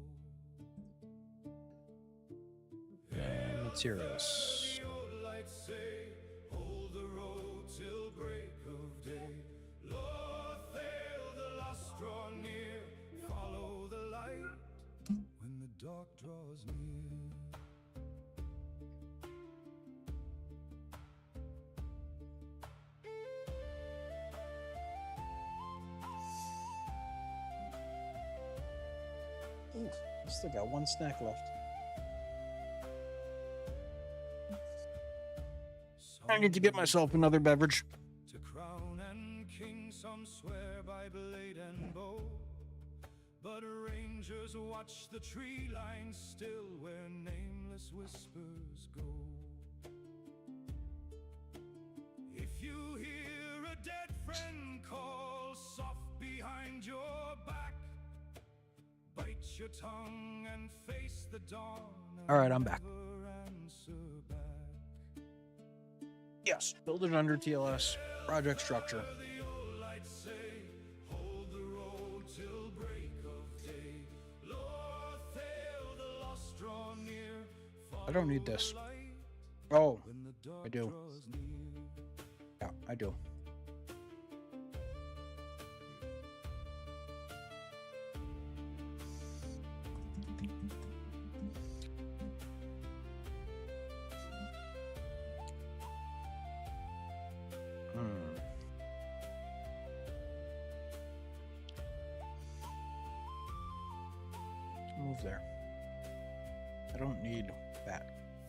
Materials. The old lights say, hold the road till break of day. Lord, fail the lost draw near, follow the light when the dark draws near. Ooh, I still got one snack left. I need to get myself another beverage. To crown and king, some swear by blade and bow, but rangers watch the tree line still where nameless whispers go. If you hear a dead friend call soft behind your back, bite your tongue and face the dawn. All right, I'm back. Never answer back. Yes, build it under TLS. Project structure. The old lights say, hold the road till break of day. Lord, fail the lost draw near. I don't need this. Follow the light Oh, when the dark I do. draws near. Yeah, I do. Move there. I don't need that.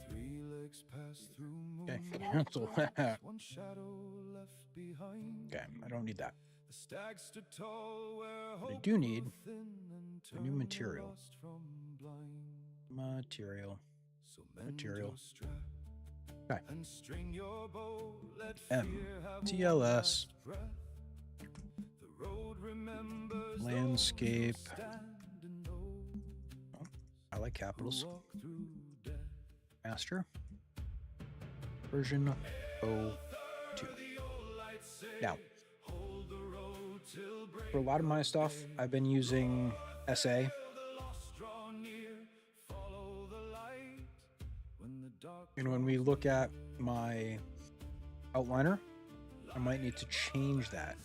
3 legs pass through Okay, moonlight cancel darks, that. one shadow left behind. Okay, I don't need that. The stag stood tall where What I hope do need grew thin and a new turned material. lost from blind. Material. So mend Material. your strap Okay. and string your bow. Let M. fear have one TLS. last breath. The road remembers Landscape. those who stand and those Oh, I like who capitals. walk through death. Master. Version 02. Now, for a lot of my stuff, I've been using SA. And when we look at my outliner, I might need to change that.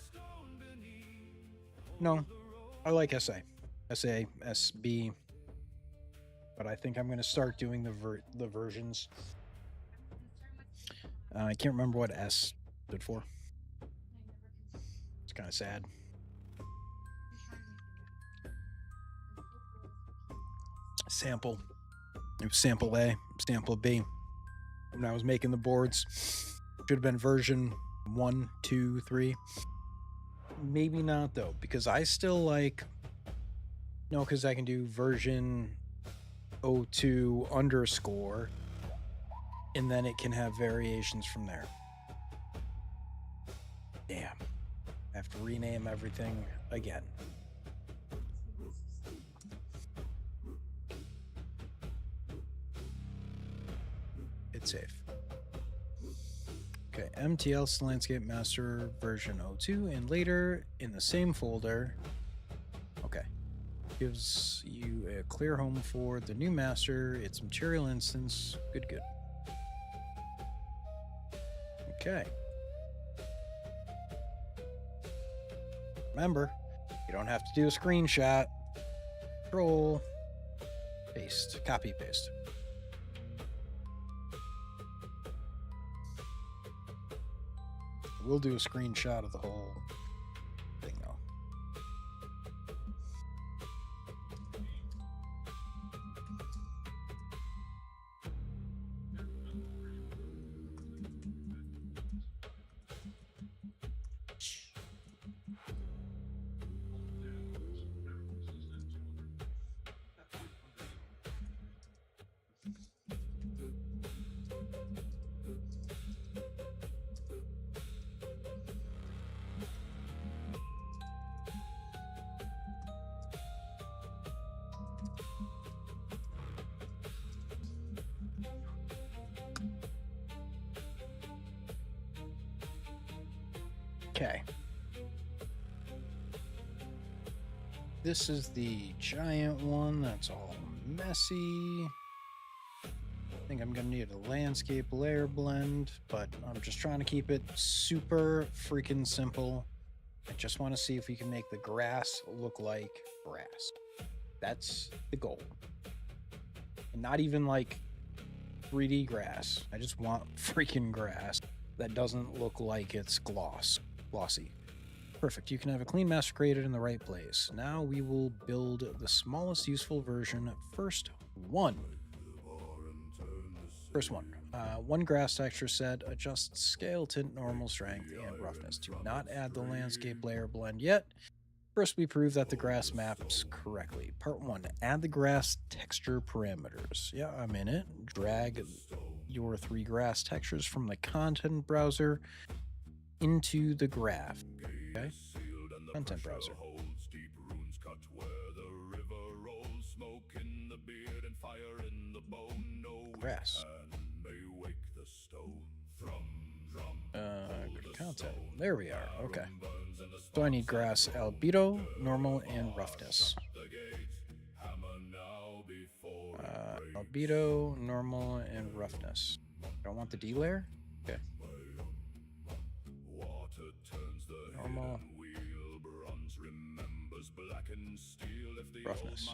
No, I like SA. SA, SB. But I think I'm going to start doing the versions. I can't remember what S stood for. It's kind of sad. Sample. It was sample A, sample B. When I was making the boards, should have been version 1, 2, 3. Maybe not though, because I still like. No, because I can do version 02 underscore, and then it can have variations from there. Damn. I have to rename everything again. It's safe. Okay, MTL's Landscape Master version 02, and later in the same folder. Okay. Gives you a clear home for the new master, its material instance. Good, good. Okay. Remember, you don't have to do a screenshot. Control, paste, copy, paste. We'll do a screenshot of the whole thing though. Okay. This is the giant one that's all messy. I think I'm gonna need a landscape layer blend, but I'm just trying to keep it super freaking simple. I just want to see if we can make the grass look like grass. That's the goal. And not even like 3D grass. I just want freaking grass that doesn't look like it's glossy. Perfect. You can have a clean master created in the right place. Now we will build the smallest useful version. First one. One grass texture set. Adjust scale, tint, normal, strength, and roughness. Do not add the landscape layer blend yet. First, we prove that the grass maps correctly. Part 1. Add the grass texture parameters. Yeah, I'm in it. Drag your 3 grass textures from the content browser into the graph. Okay? Content browser. Grass. Content. There we are. Okay. So I need grass albedo, normal, and roughness. Albedo, normal, and roughness. I don't want the D layer? Okay. Normal. Roughness.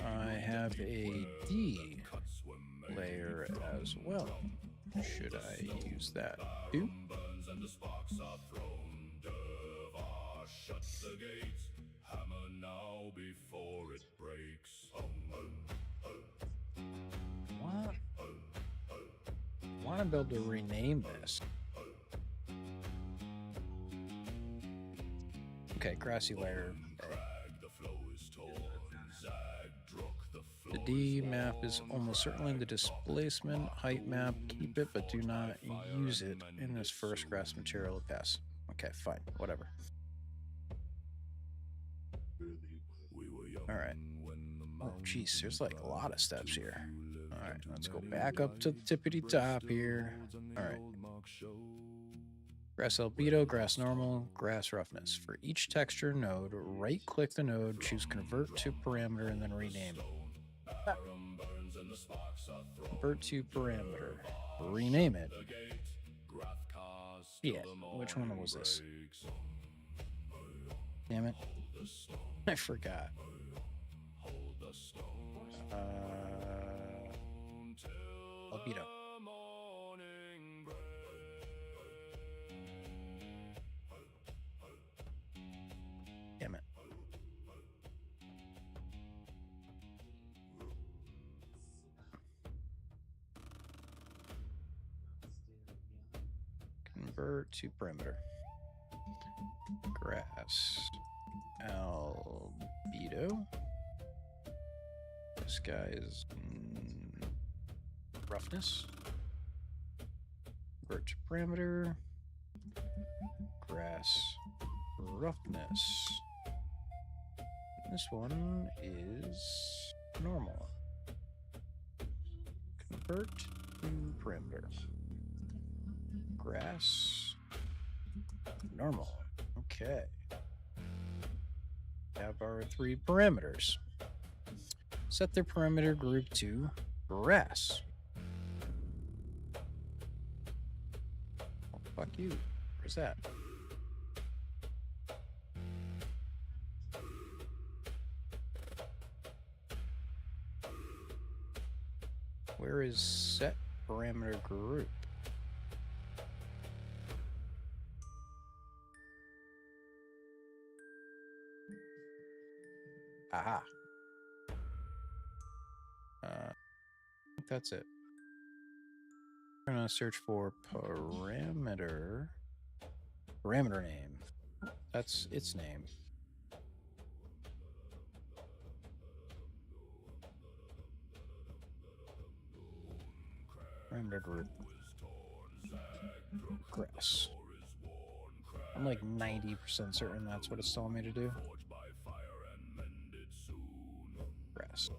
I have a D layer as well. Should I use that too? What? I want to be able to rename this. Okay, grassy layer. The D map is almost certainly the displacement height map. Keep it, but do not use it in this first grass material pass. Okay, fine, whatever. All right. Oh, geez, there's like a lot of steps here. All right, let's go back up to the tippity top here. All right. Grass albedo, grass normal, grass roughness. For each texture node, right-click the node, choose convert to parameter, and then rename it. Convert to parameter. Rename it. Yeah, which one was this? Damn it. I forgot. Albedo. Damn it. Convert to perimeter. Grass. Albedo. This guy is roughness. Convert to parameter. Grass. Roughness. This one is normal. Convert to parameter. Grass. Normal. Okay. Have our 3 parameters. Set their parameter group to grass. Oh, fuck you. Where's that? Where is set parameter group? Aha. I think that's it. I'm gonna search for parameter name. That's its name. Parameter group. Grass. I'm like 90% certain that's what it's telling me to do. Grass.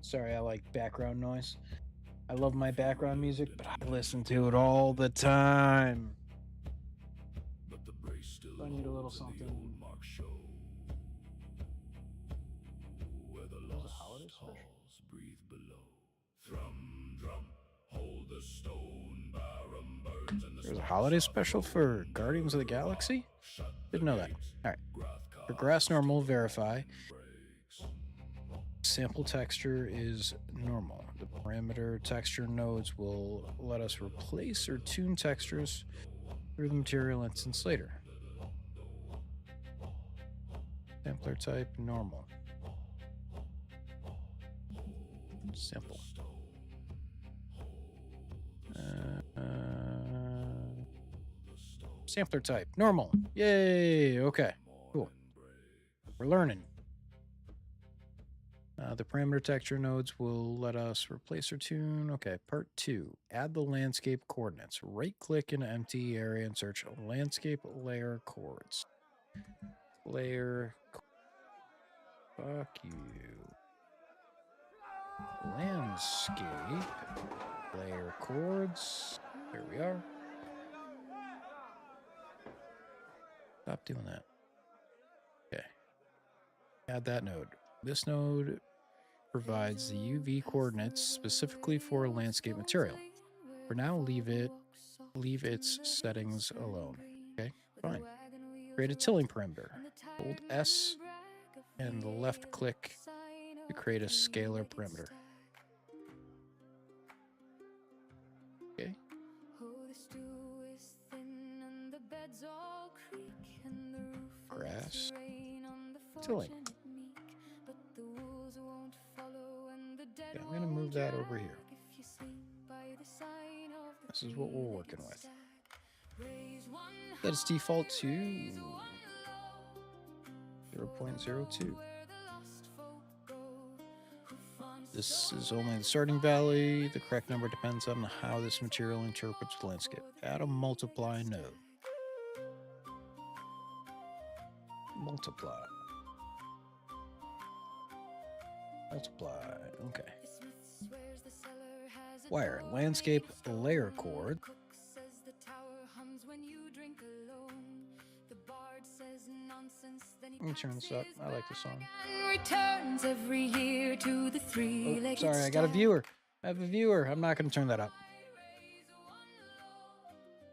Sorry, I like background noise. I love my background music, but I listen to it all the time. I need a little something. There's a holiday special. There's a holiday special for Guardians of the Galaxy? Didn't know that. Alright. For grass normal, verify. Sample texture is normal. The parameter texture nodes will let us replace or tune textures through the material instance later. Sampler type normal. Simple. Sampler type normal. Yay. Okay. Cool. We're learning. The parameter texture nodes will let us replace or tune. Okay, part 2. Add the landscape coordinates. Right-click in an empty area and search landscape layer chords. Layer. Fuck you. Landscape layer chords. There we are. Stop doing that. Okay. Add that node. This node provides the UV coordinates specifically for landscape material. For now, leave its settings alone. Okay, fine. Create a tilling perimeter. Hold S and the left click to create a scalar perimeter. Okay. Grass. Tilling. Okay, I'm going to move that over here. This is what we're working with. Set its default to 0.02. This is only the starting value. The correct number depends on how this material interprets the landscape. Add a multiply node. Multiply. Okay. Wire. Landscape layer chord. Let me turn this up. I like this song. Returns every year to the three-legged sorry, I got a stag. viewer. I have a viewer. I'm not going to turn that up.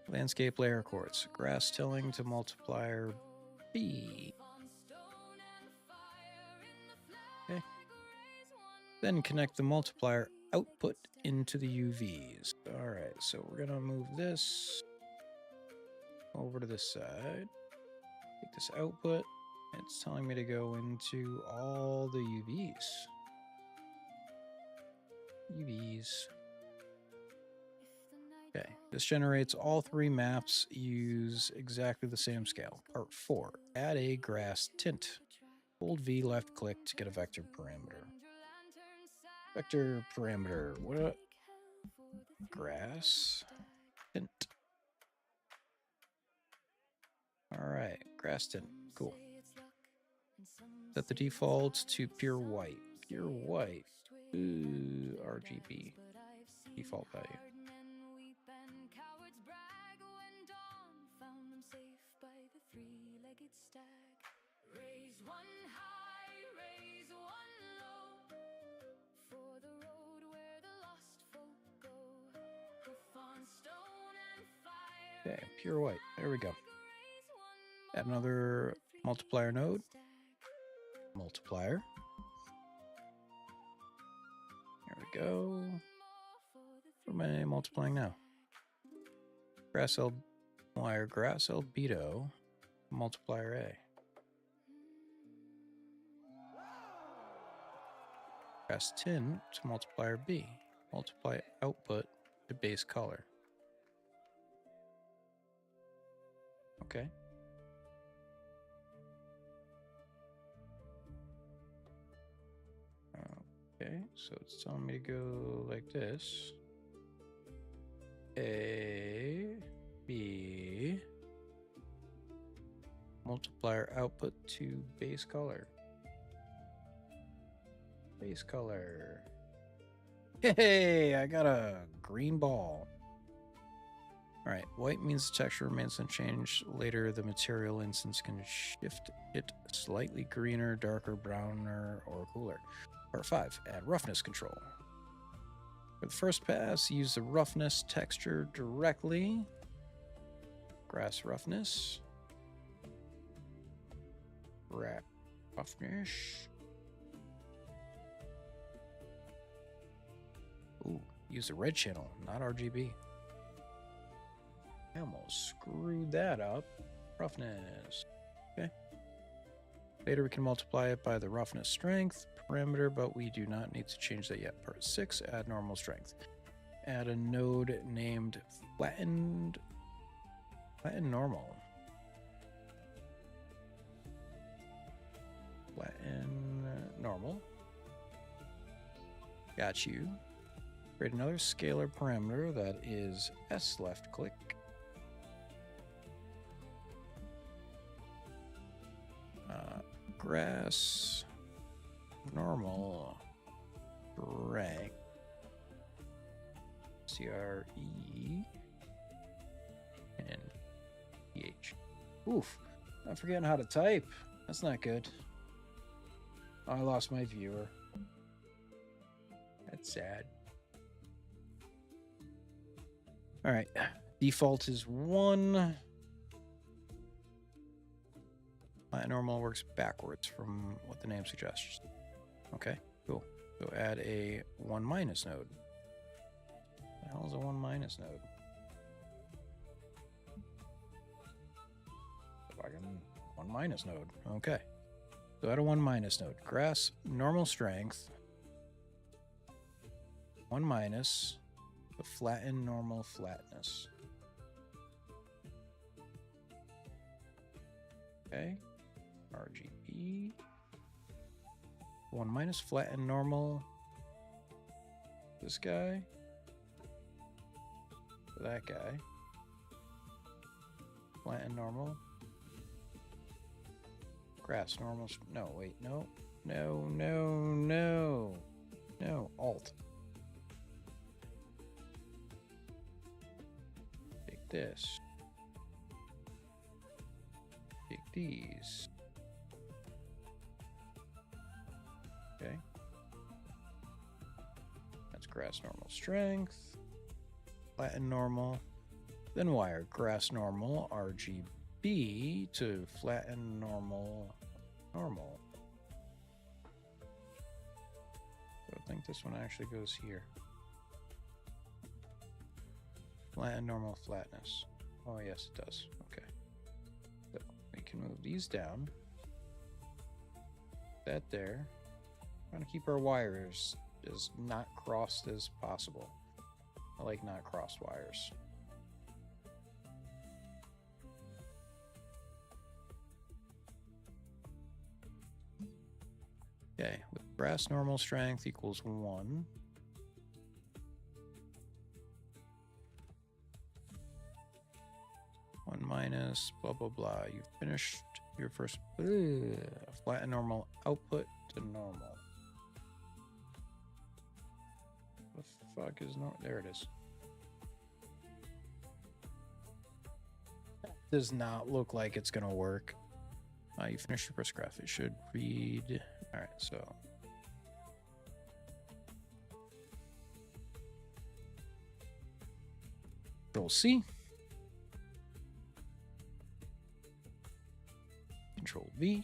Landscape layer chords. Grass tilling to multiplier B. Okay. Then connect the multiplier output into the UVs. All right, so we're going to move this over to this side. Take this output. It's telling me to go into all the UVs. Okay, this generates all three maps. Use exactly the same scale. Part 4. Add a grass tint. Hold V left click to get a vector parameter. Vector parameter. What? Grass tint. All right, grass tint. Cool. Set the default to pure white. Pure white. Ooh, RGB. Default value. Raise one high, raise one low, for the road where the lost folk go. Hoof on stone and fire. Okay, pure white. There we go. Add another multiplier node. Multiplier. There we go. What am I multiplying now? Grass wire, grass albedo, multiplier A. Grass tint to multiplier B. Multiply output to base color. Okay. Okay, so it's telling me to go like this. A, B, multiplier output to base color. Base color. Hey, I got a green ball. All right, white means the texture remains unchanged. Later, the material instance can shift it slightly greener, darker, browner, or cooler. Part 5, add roughness control. For the first pass, use the roughness texture directly. Grass roughness. Roughness. Ooh, use the red channel, not RGB. I almost screwed that up. Roughness. Okay. Later we can multiply it by the roughness strength parameter, but we do not need to change that yet. Part 6, add normal strength. Add a node named flatten normal. Flatten normal. Got you. Create another scalar parameter that is S left click. Grass normal strength. CRE and PH. Oof, I'm forgetting how to type. That's not good. Oh, I lost my viewer. That's sad. All right, default is 1. Normal works backwards from what the name suggests. Okay, cool. So add a 1 minus node. What the hell is a 1 minus node? If I can 1 minus node. Okay. So add a 1 minus node. Grass normal strength. 1 minus the flatten normal flatness. Okay. RGB. 1 minus flat and normal. This guy. That guy. Flat and normal. Grass normal. No, wait, no. No, no, no. No, alt. Take this. Take these. Okay. That's grass normal strength. Flat and normal. Then wire grass normal RGB to flat and normal normal. So I think this one actually goes here. Flat and normal flatness. Oh yes, it does. Okay. So we can move these down. That there. Trying to keep our wires as not crossed as possible. I like not crossed wires. Okay, with grass normal strength equals 1. One minus blah blah blah. You've finished your first flat and normal output to normal. The fuck is no? There it is. Does not look like it's gonna work. You finished your first graph. It should read. All right, so. Control C. Control V.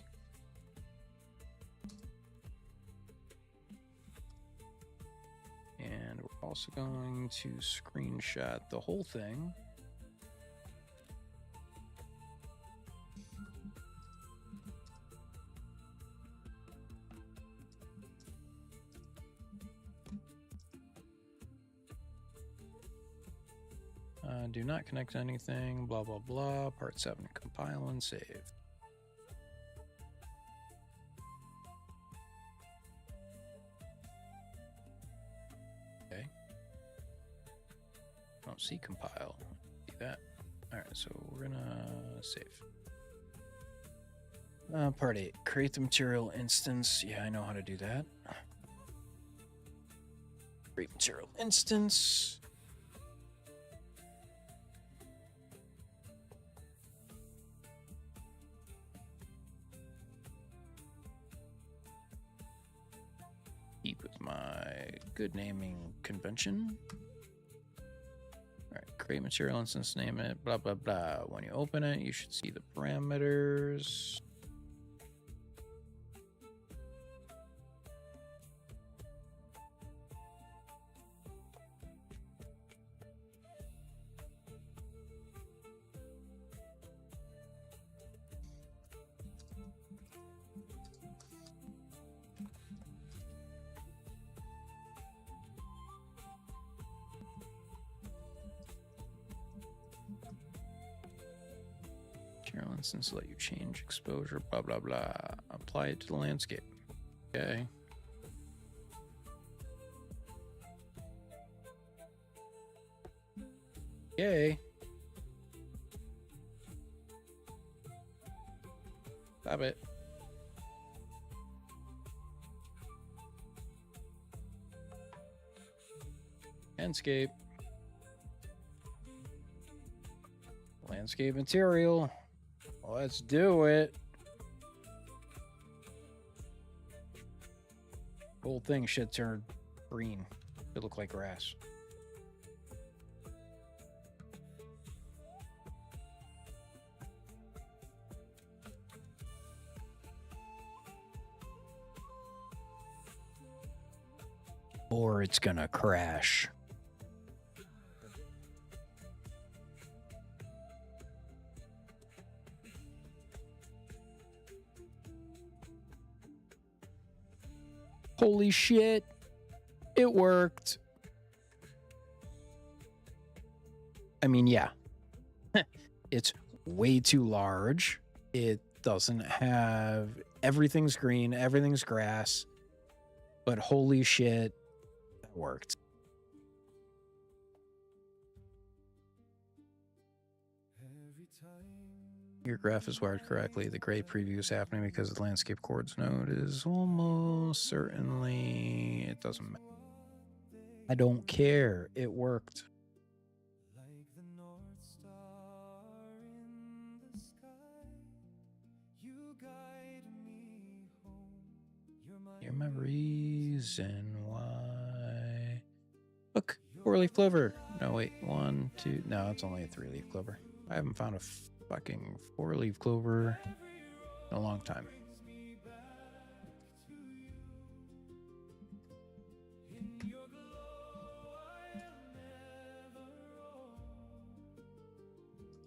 And we're also going to screenshot the whole thing. Do not connect anything, blah, blah, blah. Part 7, compile and save. Okay. Don't see compile. See that? All right, so we're gonna save. Part 8, create the material instance. Yeah, I know how to do that. Create material instance. Keep with my good naming convention. All right, create material instance, name it, blah, blah, blah. When you open it, you should see the parameters. Material instance, let you change exposure, blah, blah, blah. Apply it to the landscape. Okay. Yay. Stop it. Landscape. Landscape material. Let's do it. Whole thing should turn green. It look like grass. Or it's gonna crash. Holy shit, it worked. I mean, yeah, it's way too large. It doesn't have everything's green, everything's grass, but holy shit, that worked. Your graph is wired correctly. The gray preview is happening because the landscape chords node is almost certainly, it doesn't matter. I don't care. It worked. Like the North Star in the sky, you guide me home. You're my reason why. Look, 4-leaf clover. No, wait, 1, 2. No, it's only a 3-leaf clover. I haven't found a fucking 4-leaf clover in a long time.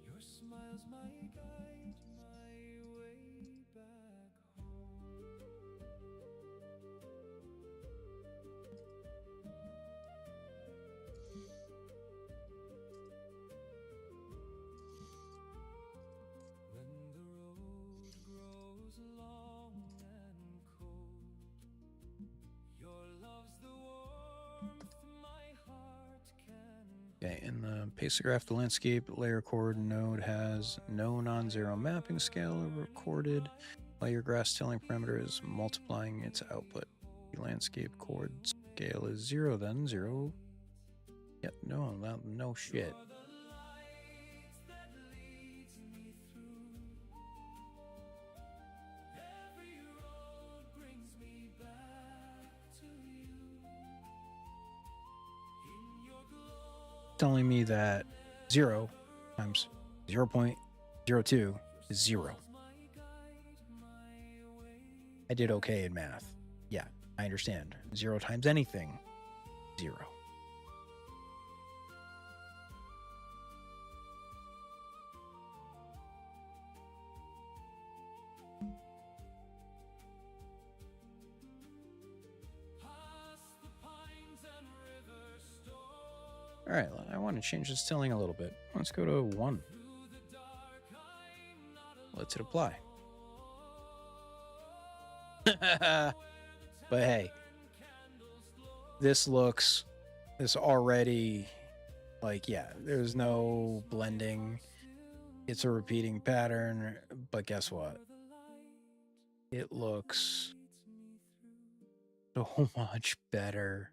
Your smile's my guide, my way back home. When the road grows long and cold, your love's the warmth my heart can. Okay, in the pacograph, the landscape layer chord node has no non-zero mapping scale recorded, while your grass tilling parameter is multiplying its output. The landscape chord scale is 0, then 0. Yep, no shit. Telling me that 0 times 0.02 is 0. I did okay in math. Yeah, I understand. 0 times anything, 0. All right, I want to change this tilling a little bit. Let's go to 1. Let's hit apply. But hey, this already, like, yeah, there's no blending. It's a repeating pattern, but guess what? It looks so much better.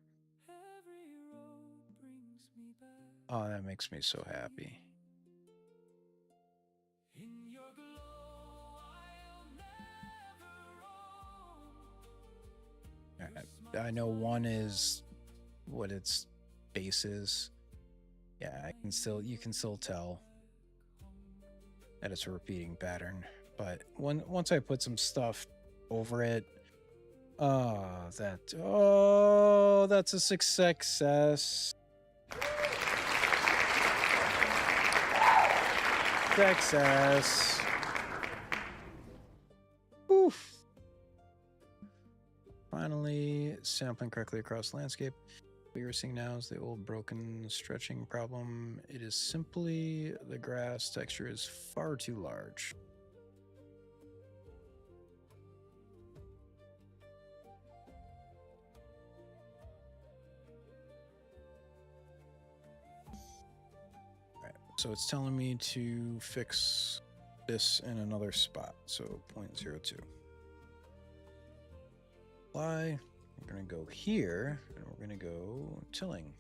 Oh, that makes me so happy. I know 1 is what its base is. Yeah, you can still tell that it's a repeating pattern. But once I put some stuff over it, that's a success. Success. Oof. Finally, sampling correctly across the landscape. What you're seeing now is the old broken stretching problem. It is simply the grass texture is far too large. So it's telling me to fix this in another spot. So 0.02. Apply. We're going to go here and we're going to go tilling.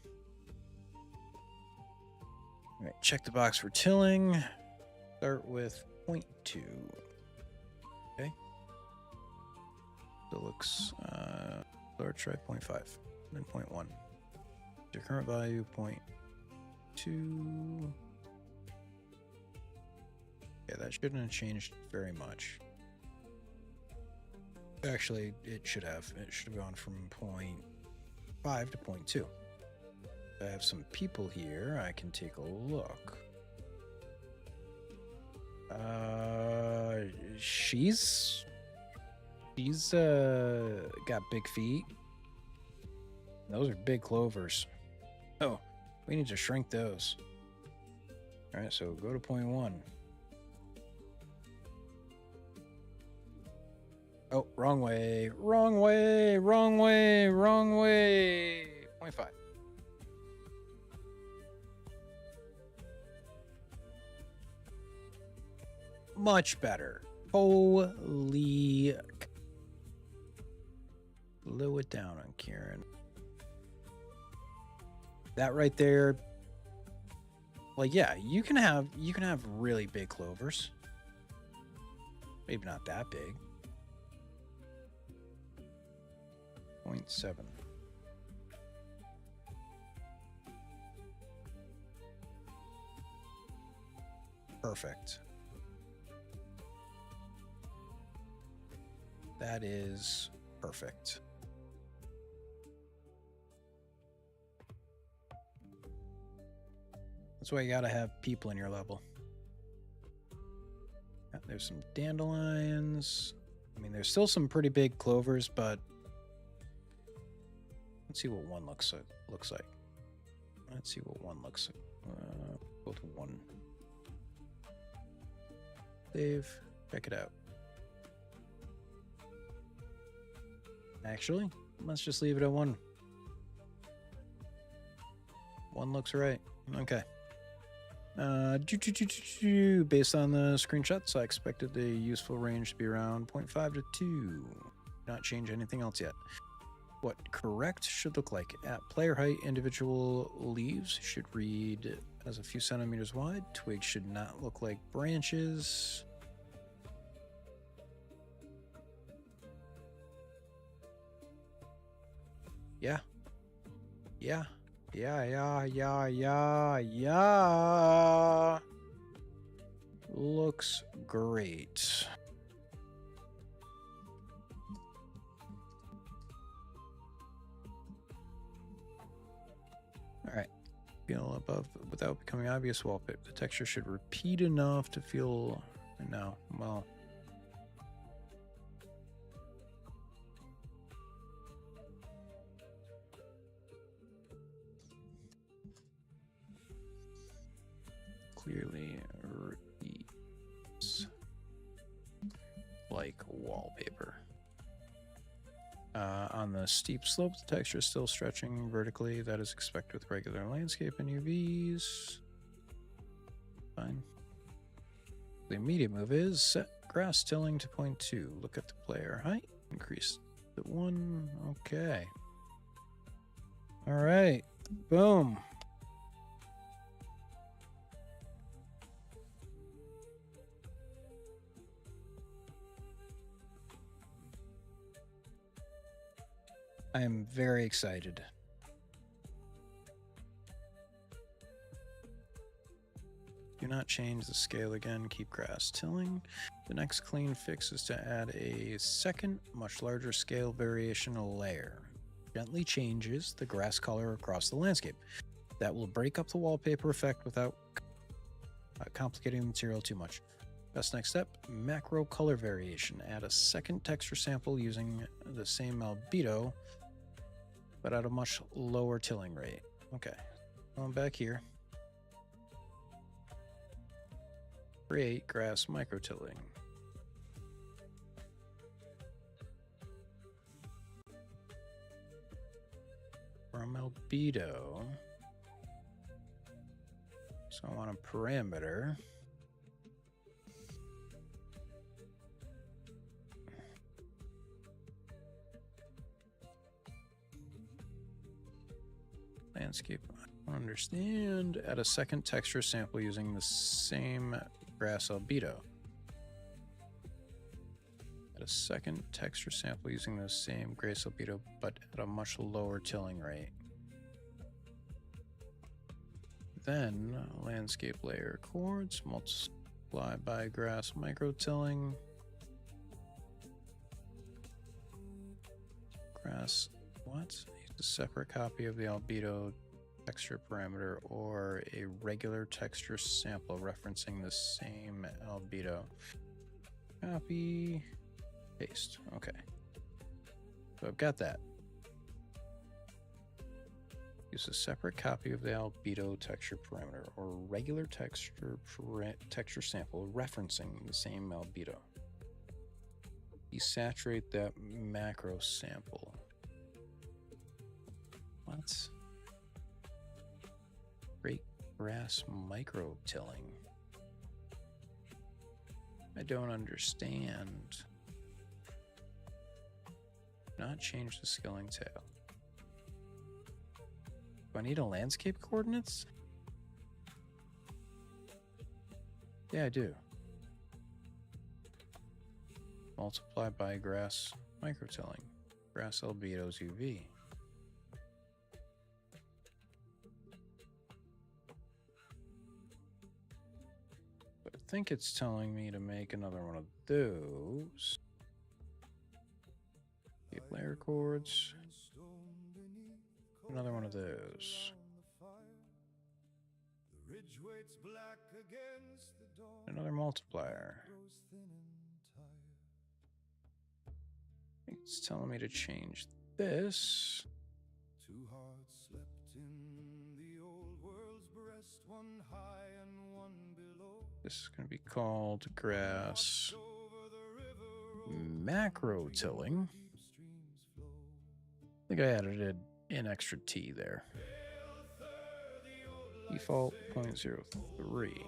All right, check the box for tilling. Start with 0.2. Okay. So it looks, let's try 0.5, then 0.1. Your current value, 0.2. Yeah, that shouldn't have changed very much. Actually, it should have. It should have gone from 0.5 to 0.2. I have some people here. I can take a look. She's got big feet. Those are big clovers. Oh, we need to shrink those. All right, so go to 0.1. Oh, wrong way, wrong way, wrong way, wrong way. 0.5. Much better. Holy. Slow it down on Kieran. That right there. Like, yeah, you can have really big clovers. Maybe not that big. 0.7. Perfect. That is perfect. That's why you gotta have people in your level. Yeah, there's some dandelions. I mean, there's still some pretty big clovers, but let's see what one looks like. Let's see what one looks like. Go to one. Save. Check it out. Actually, let's just leave it at one. One looks right. Okay. Based on the screenshots, I expected the useful range to be around 0.5 to 2. Not change anything else yet. What correct should look like. At player height, individual leaves should read as a few centimeters wide. Twigs should not look like branches. Yeah. Yeah. Yeah. Looks great. All right. Feel above without becoming obvious wallpaper. The texture should repeat enough to feel. No. Well. Clearly repeats like wallpaper. On the steep slope, the texture is still stretching vertically. That is expected with regular landscape and UVs. Fine. The immediate move is set grass tilling to 0.2. Look at the player height. Increase to 1. Okay. All right. Boom. I am very excited. Do not change the scale again. Keep grass tilling. The next clean fix is to add a second, much larger scale variation layer. Gently changes the grass color across the landscape. That will break up the wallpaper effect without complicating the material too much. Best next step, macro color variation. Add a second texture sample using the same albedo, but at a much lower tilling rate. Okay, going back here. Create grass microtilling. From albedo. So I want a parameter. Landscape, I don't understand. Add a second texture sample using the same grass albedo. Add a second texture sample using the same grass albedo, but at a much lower tilling rate. Then landscape layer chords, multiply by grass microtilling. Grass, what? A separate copy of the albedo texture parameter or a regular texture sample referencing the same albedo. Copy, paste. Okay. So I've got that. Use a separate copy of the albedo texture parameter or regular texture sample referencing the same albedo. Desaturate that macro sample. What? Great grass micro tilling. I don't understand. Not change the scaling tail. Do I need a landscape coordinates? Yeah, I do. Multiply by grass microtilling. Grass albedo's UV. But I think it's telling me to make another one of those. Get layer chords. Another one of those. Another multiplier. It's telling me to change this. Two hearts slept in the old world's breast, one high and one below. This is going to be called grass macro tilling. I think I added an extra T there. Default 0.03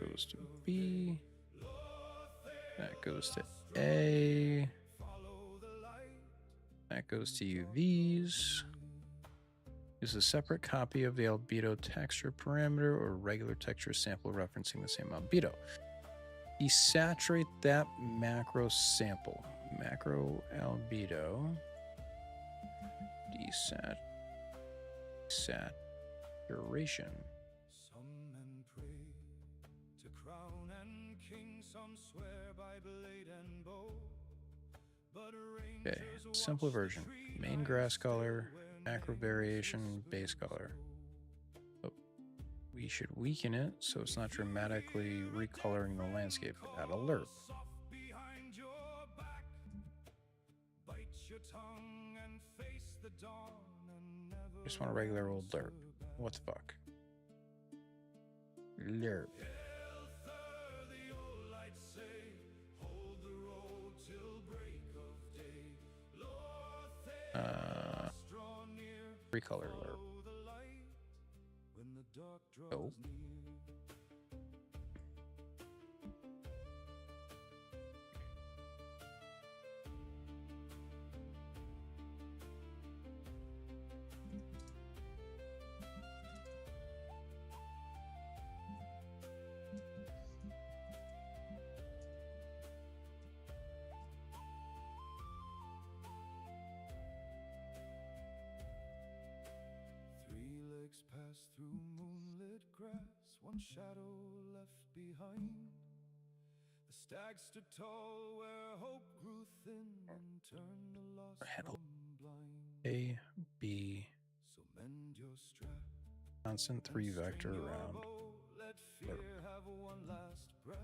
goes to B. That goes to A. That goes to UVs. Use a separate copy of the albedo texture parameter or regular texture sample referencing the same albedo. Desaturate that macro sample. Macro albedo. Saturation. Some men pray to crown and king, some swear by blade and bow. Okay, simple version. Main grass color, macro variation, base color. Oh, we should weaken it so it's not dramatically recoloring the landscape. Add alert. Just want a regular old lerp. What the fuck? Lerp. Recolor alert. Oh. Pass through moonlit grass, one shadow left behind. The stag stood tall where hope grew thin and turned the lost from blind. A, B, so mend your strap, constant 3 vector around. Let fear have one last breath.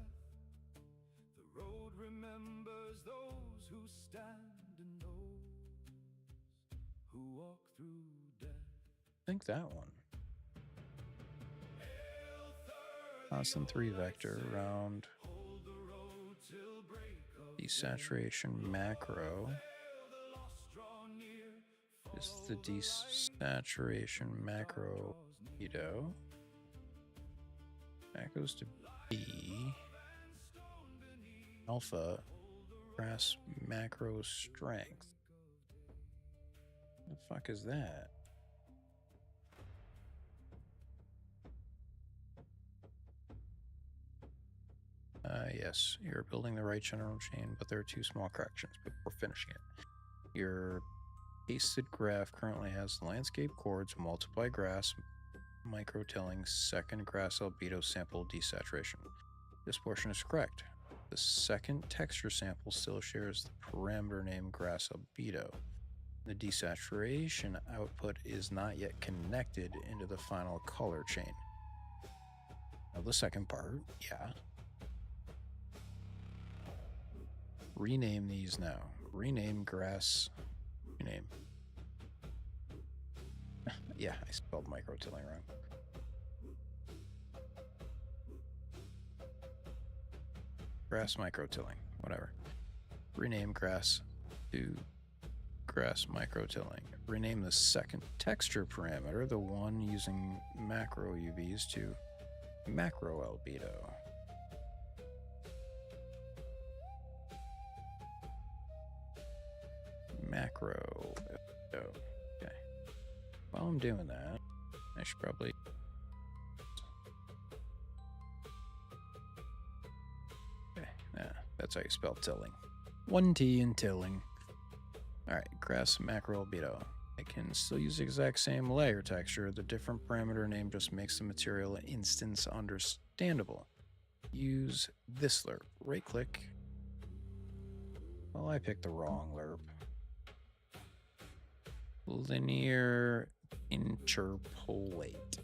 The road remembers those who stand and those who walk through death. I think that one. Constant 3 vector around desaturation macro is the desaturation macro albedo. That goes to B. Alpha grass macro strength. What the fuck is that? Yes, you're building the right general chain, but there are 2 small corrections before finishing it. Your pasted graph currently has landscape chords, multiply grass, micro-tilling, second grass albedo sample desaturation. This portion is correct. The second texture sample still shares the parameter name grass albedo. The desaturation output is not yet connected into the final color chain. Now the second part, yeah. Rename these now. Rename grass. Rename. Yeah, I spelled micro-tilling wrong. Grass micro-tilling, whatever. Rename grass to grass micro-tilling. Rename the second texture parameter, the one using macro UVs, to macro albedo. Macro. Okay. While I'm doing that, I should probably. Okay, that's how you spell tilling. 1T in tilling. Alright, grass macro albedo. I can still use the exact same layer texture. The different parameter name just makes the material instance understandable. Use this lerp. Right click. Well, I picked the wrong lerp. Linear interpolate.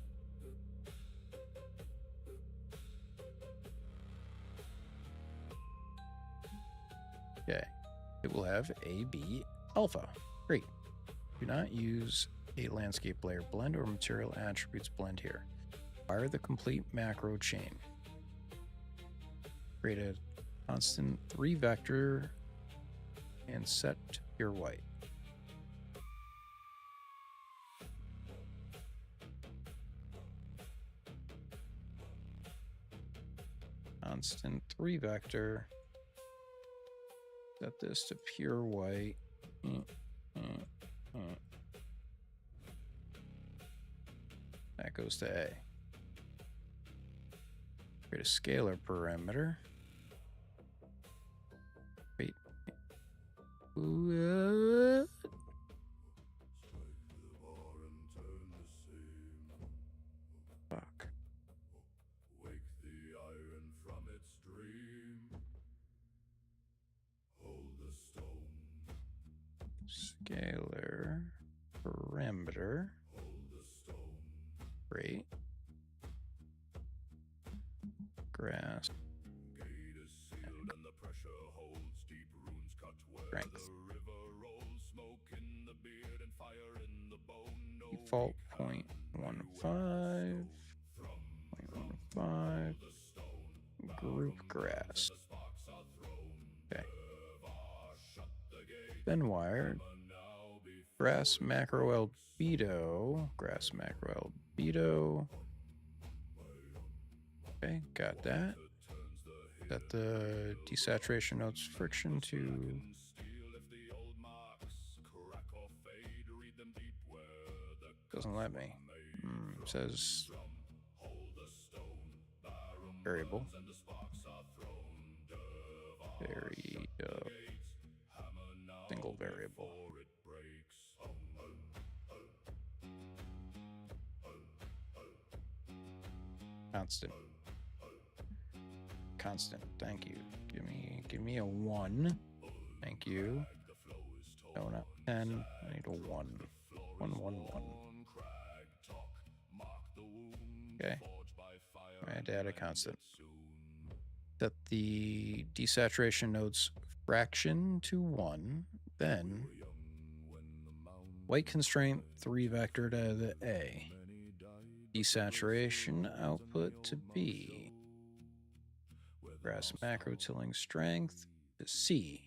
Okay. It will have AB alpha. Great. Do not use a landscape layer blend or material attributes blend here. Fire the complete macro chain. Create a constant 3 vector and set to pure white. Constant 3 vector. Set this to pure white. That goes to A. Create a scalar parameter. Wait. What? Fuck. Wake the iron from its dream. Hold the stone. Scalar parameter. Hold the stone. Great. Grass. Gate is sealed and the pressure holds. Deep runes cut where Strength. the river rolls. Smoke in the beard and fire in the bone. No Default weak hand 0.15. Thrum, 0.15. the stone. Group grass. The sparks are thrown. Okay. Shut the gate. Then wire. Now be Grass macro albedo. Grass macro albedo. Okay, got that. Set the desaturation nodes friction to. steel if the old marks crack or fade. Read them deep where the Doesn't let me. Says hold the stone. Barum variable. and the sparks are thrown. Very Hammer now single variable. before it breaks. Constant. Constant. Thank you. Give me a 1. Thank you. The flow is torn. No, not 10. I need a 1. 1, 1, 1. Crag talk. Mark the wound. Okay. Forged by fire. I had to add a constant. Soon. Set the desaturation nodes fraction to 1. Then Young when the mountain white constraint 3 vector to the A. Desaturation output to B. Grass macro tilling strength to C.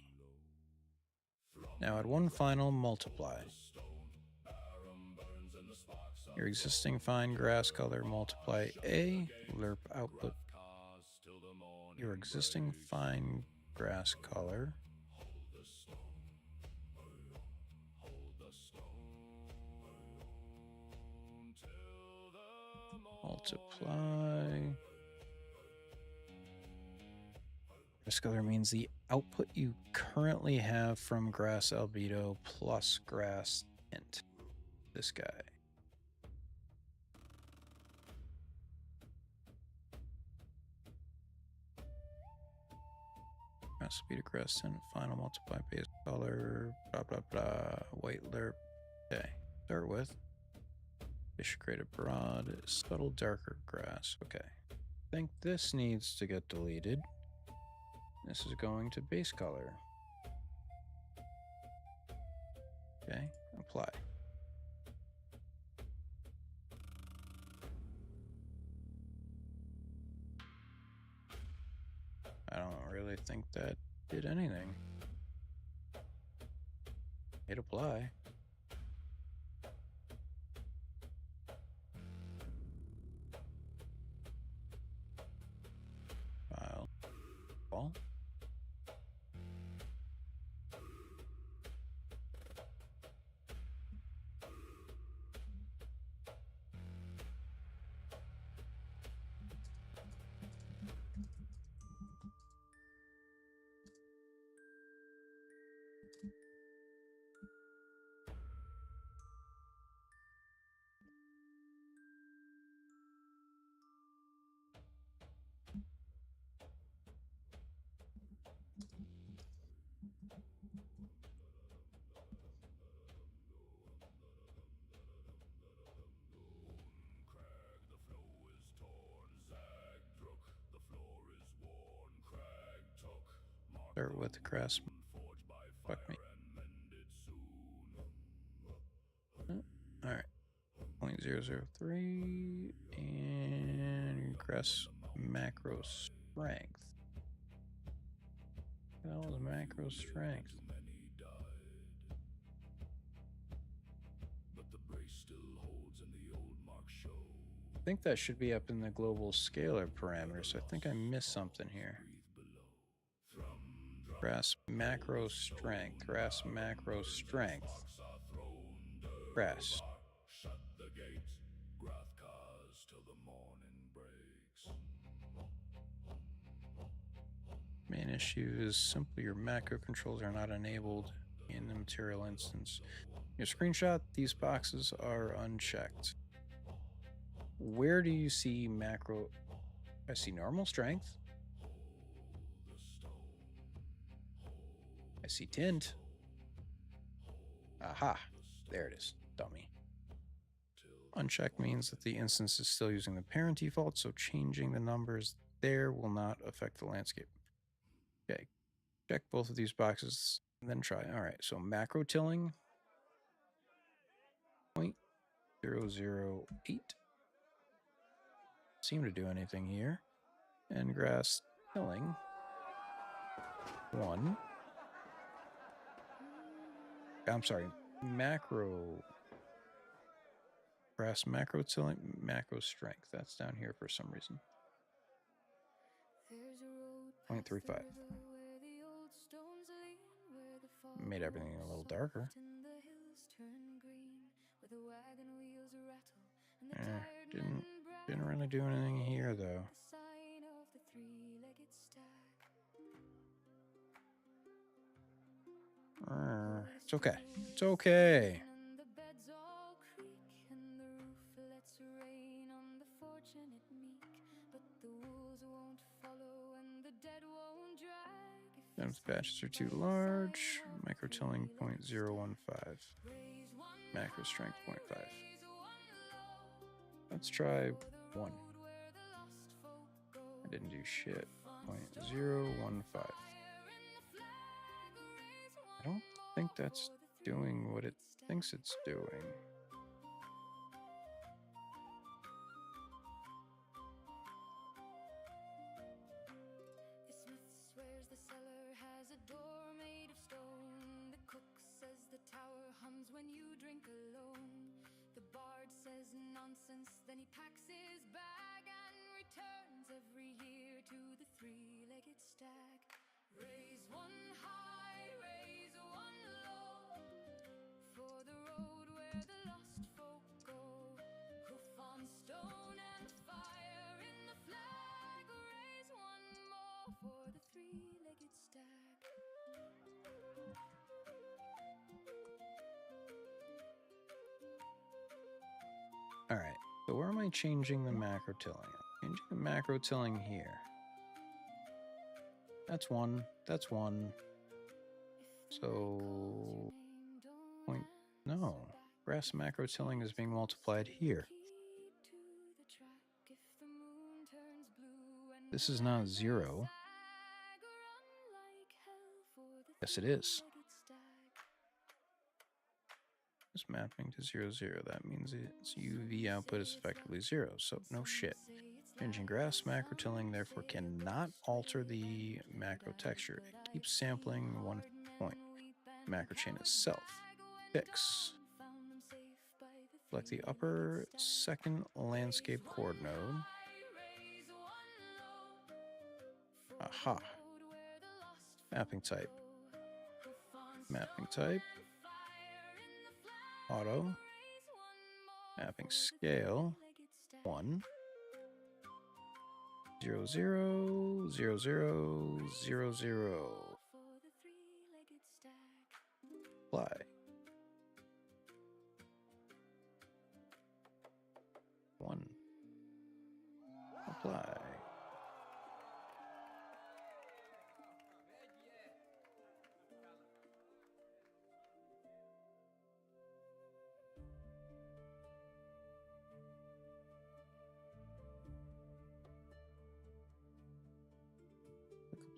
Now add one final multiply. Your existing fine grass color multiply A. Lerp output. Your existing fine grass color. Multiply. Grass color means the output you currently have from grass albedo plus grass tint. This guy. Grass albedo, grass tint, final multiply base color, blah blah blah, white lerp. Okay, start with. They should create a broad, subtle, darker grass. Okay. I think this needs to get deleted. This is going to base color. Okay, apply. I don't really think that did anything. Hit apply. File. Well. Crag, the flow is torn. Zag, drook, the floor is worn. Crag, tuck, mark Start with the crest. forged by Fuck fire me. and mended soon. Alright. 0.003 and regress macro strength. That was macro strength. Many died, but the brace still holds in the old mark show. I think that should be up in the global scalar parameters. I think I missed something here. Breathe below. Thrum, Grass macro strength. Grass macro strength. sparks are thrown. Grass. Shut the gate. Grath cars till the morning breaks. Main issue is simply your macro controls are not enabled in the material instance. Your screenshot, these boxes are unchecked. Where do you see macro? I see normal strength. I see tint. Aha, there it is, dummy. Uncheck means that the instance is still using the parent default, so changing the numbers there will not affect the landscape. Okay, check both of these boxes, and then try. All right, so macro tilling, 0.008. Seem to do anything here. And grass tilling, 1. I'm sorry, macro. Grass macro tilling, macro strength. That's down here for some reason. 0.35. Made everything a little darker. Didn't really do anything here though. It's okay. It's okay. If the batches are too large, micro tilling 0.015. Macro strength 0.5. Let's try 1. I didn't do shit. 0.015. I don't think that's doing what it thinks it's doing. Then he packs his bag and returns every year to the three-legged stag. Raise one high, raise one low, for the road where the lost folk go. Hoof on stone and fire in the flag. Raise one more for the three-legged stag. All right. So where am I changing the macro tilling? I'm changing the macro tilling here. That's 1. That's 1. So no. Grass macro tilling is being multiplied here. This is not 0. Yes, it is. It's mapping to 0, 0. That means its UV output is effectively 0. So no shit. Changing grass macro tilling therefore cannot alter the macro texture. It keeps sampling one point. Macro chain itself. Fix. Select the upper second landscape chord node. Aha. Mapping type. Mapping type. Auto. Mapping scale. 1. 0, 0, 0, 0, 0, 0. Apply. One. Apply.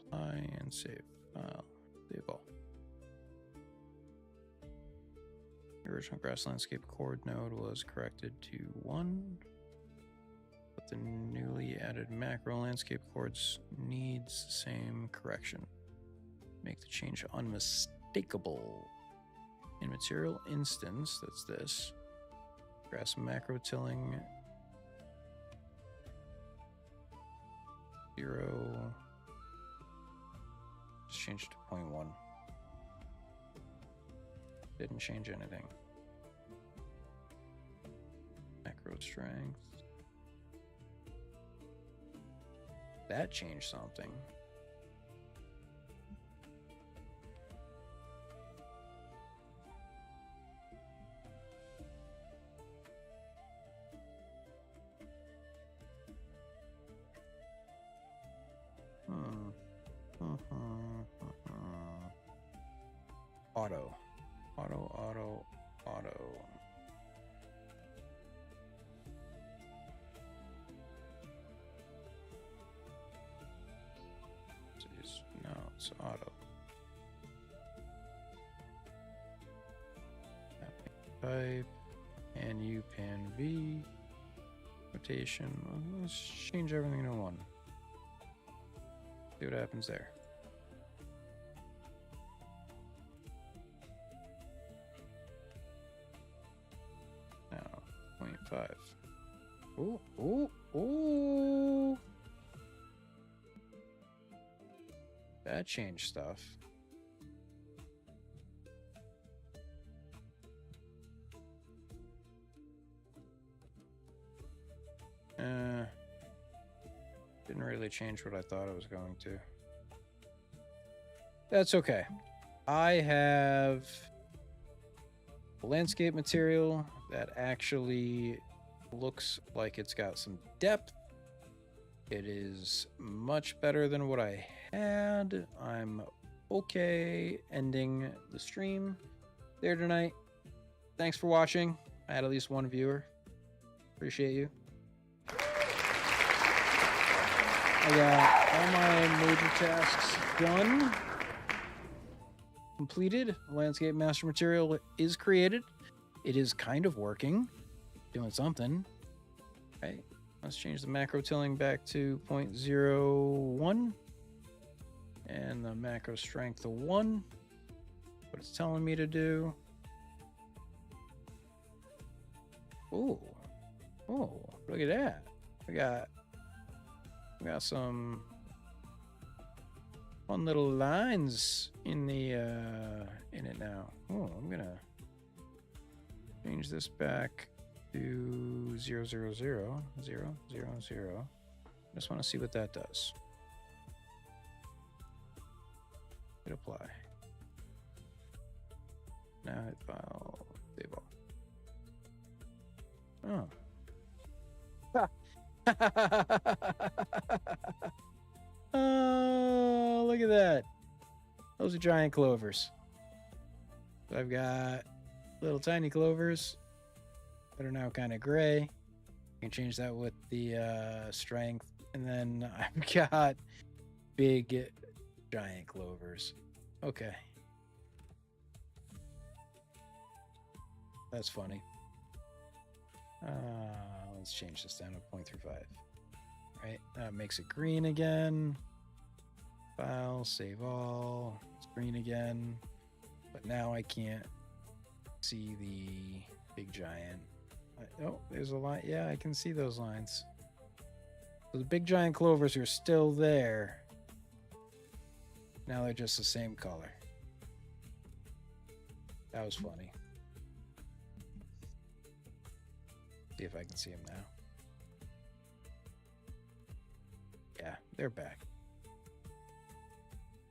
Apply and save. File. Save all. The original grass landscape chord node was corrected to 1. But the newly added macro landscape chords needs same correction. Make the change unmistakable. In material instance, that's this. Grass macro tilling 0. Just change it to 0.1. Didn't change anything. Macro strength. That changed something. Auto. Auto. No, it's auto. Type and U pan V. Rotation. Let's change everything to 1. See what happens there. Now, 0.5. Ooh. That changed stuff. Didn't really change what I thought it was going to. That's okay. I have a landscape material that actually looks like it's got some depth. It is much better than what I had. I'm okay ending the stream there tonight. Thanks for watching. I had at least one viewer. Appreciate you. I got all my major tasks done. Completed. Landscape master material is created. It is kind of working. Doing something. Okay. Let's change the macro tilling back to 0.01. And the macro strength to 1. What it's telling me to do. Oh, look at that. We got some fun little lines in the in it now. Oh, I'm gonna change this back to 0, 0, 0, 0, 0, 0. Just want to see what that does. Hit apply. Now hit file, save all. Oh. Oh, look at that. Those are giant clovers. So I've got little tiny clovers that are now kind of gray. You can change that with the strength. And then I've got big giant clovers. Okay. That's funny. Let's change this down to 0.35. Right, that makes it green again. File, save all. It's green again. But now I can't see the big giant. Oh, there's a line. Yeah, I can see those lines. So the big giant clovers are still there. Now they're just the same color. That was funny. See if I can see them now. Yeah, they're back.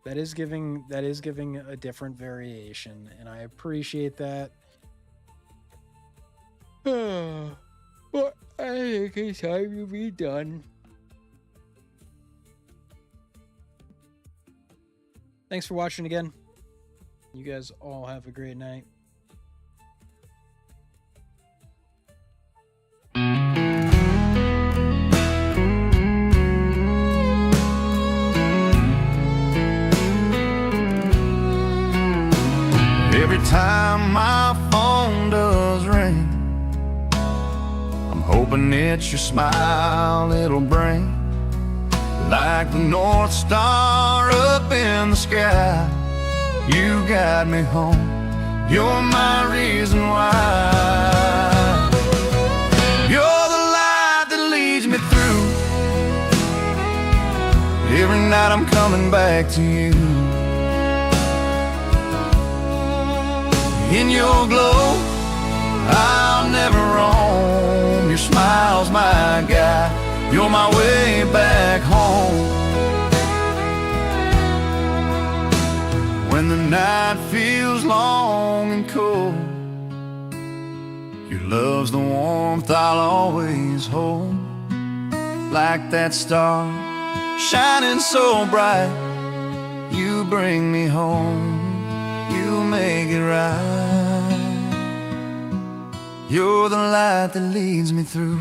That is giving a different variation, and I appreciate that. But I think it's time to be done. Thanks for watching again. You guys all have a great night. Every time my phone does ring, I'm hoping it's your smile it'll bring. Like the North Star up in the sky, you guide me home, you're my reason why. You're the light that leads me through. Every night I'm coming back to you. In your glow, I'll never roam. Your smile's my guide, you're my way back home. When the night feels long and cold, your love's the warmth I'll always hold. Like that star shining so bright, you bring me home, you make it right. You're the light that leads me through.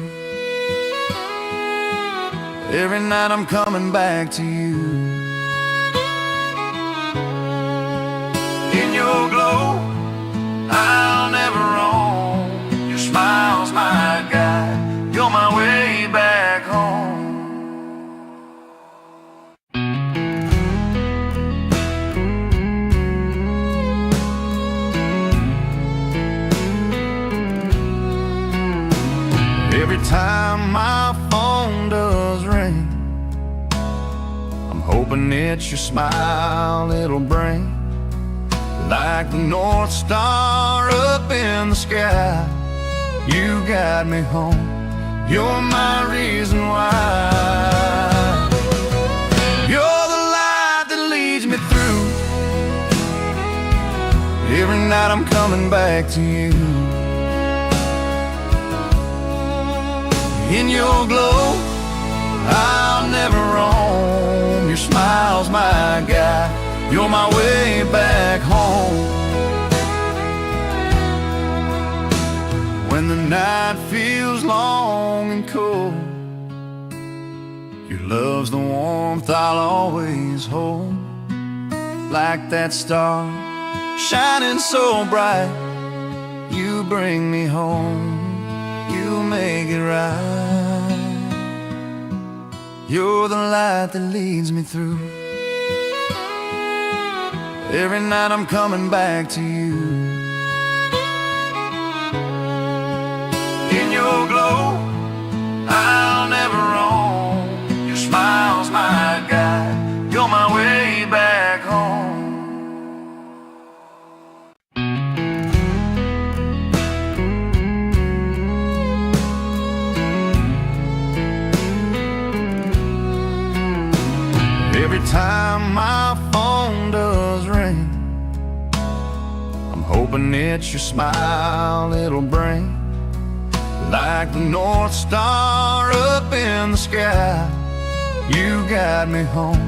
Every night I'm coming back to you. In your glow, I'll never roam. Your smile's my guide, you're my way back home. Every time my phone does ring, I'm hoping it's your smile it'll bring. Like the North Star up in the sky, you guide me home, you're my reason why. You're the light that leads me through. Every night I'm coming back to you. In your glow, I'll never roam. Your smile's my guide, you're my way back home. When the night feels long and cold, your love's the warmth I'll always hold. Like that star shining so bright, you bring me home, you make it right. You're the light that leads me through. Every night I'm coming back to you. In your glow, I'll never roam. Your smile's my guide, you're my way back home. Every time my phone does ring, I'm hoping it's your smile it'll bring. Like the North Star up in the sky, you guide me home,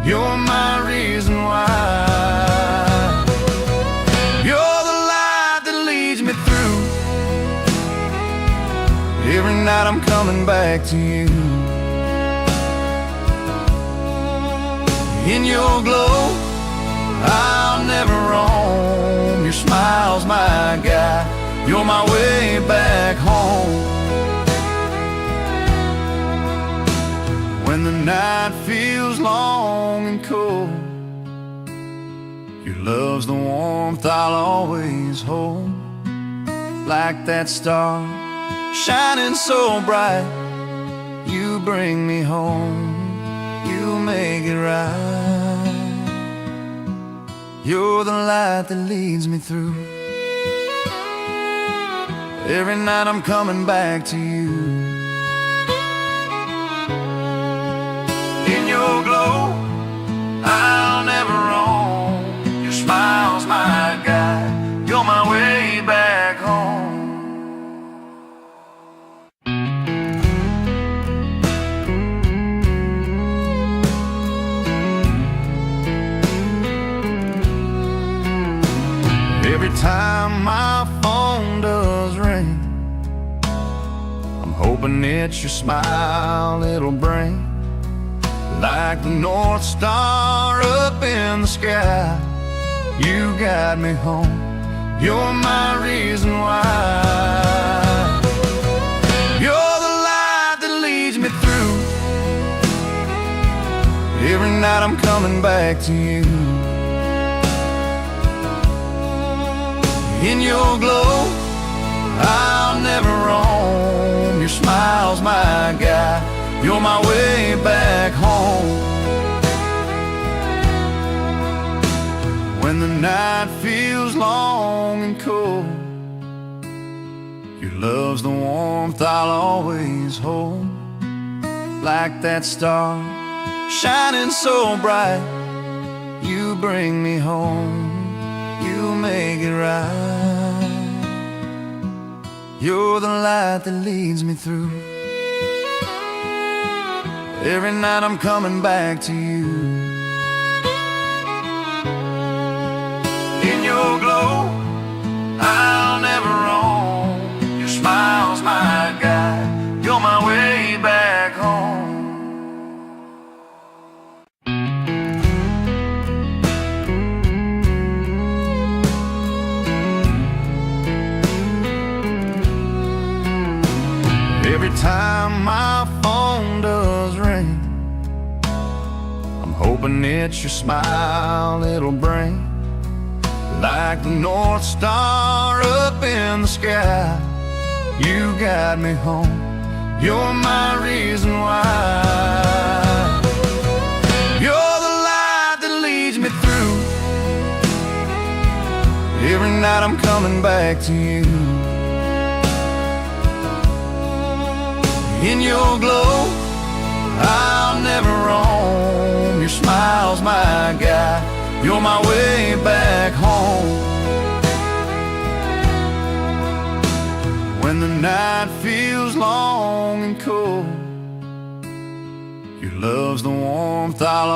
you're my reason why. You're the light that leads me through. Every night I'm coming back to you. In your glow, I'll never roam. Your smile's my guide, you're my way back home. When the night feels long and cold, your love's the warmth I'll always hold. like that star shining so bright. You bring me home, you make it right. You're the light that leads me through. Every night I'm coming back to you. In your glow, I'll never roam. Your smile's my guide, you're my way back home. Every time my phone does ring, I'm hoping it's your smile it'll bring. Like the North Star up in the sky, you guide me home, you're my reason why. You're the light that leads me through. Every night I'm coming back to you. In your glow, I'll never roam. Your smile's my guide, you're my way back home. When the night feels long and cold, your love's the warmth I'll always hold. Like that star shining so bright, you bring me home, you make it right. You're the light that leads me through. Every night I'm coming back to you. In your glow, I'll never roam. Your smile's my guide, you're my way back home. Every time my phone does ring, I'm hoping it's your smile it'll bring. Like the North Star up in the sky, you guide me home, you're my reason why. You're the light that leads me through. Every night I'm coming back to you. In your glow, I'll never roam. Your smile's my guide, you're my way back home. When the night feels long and cold, your love's the warmth I'll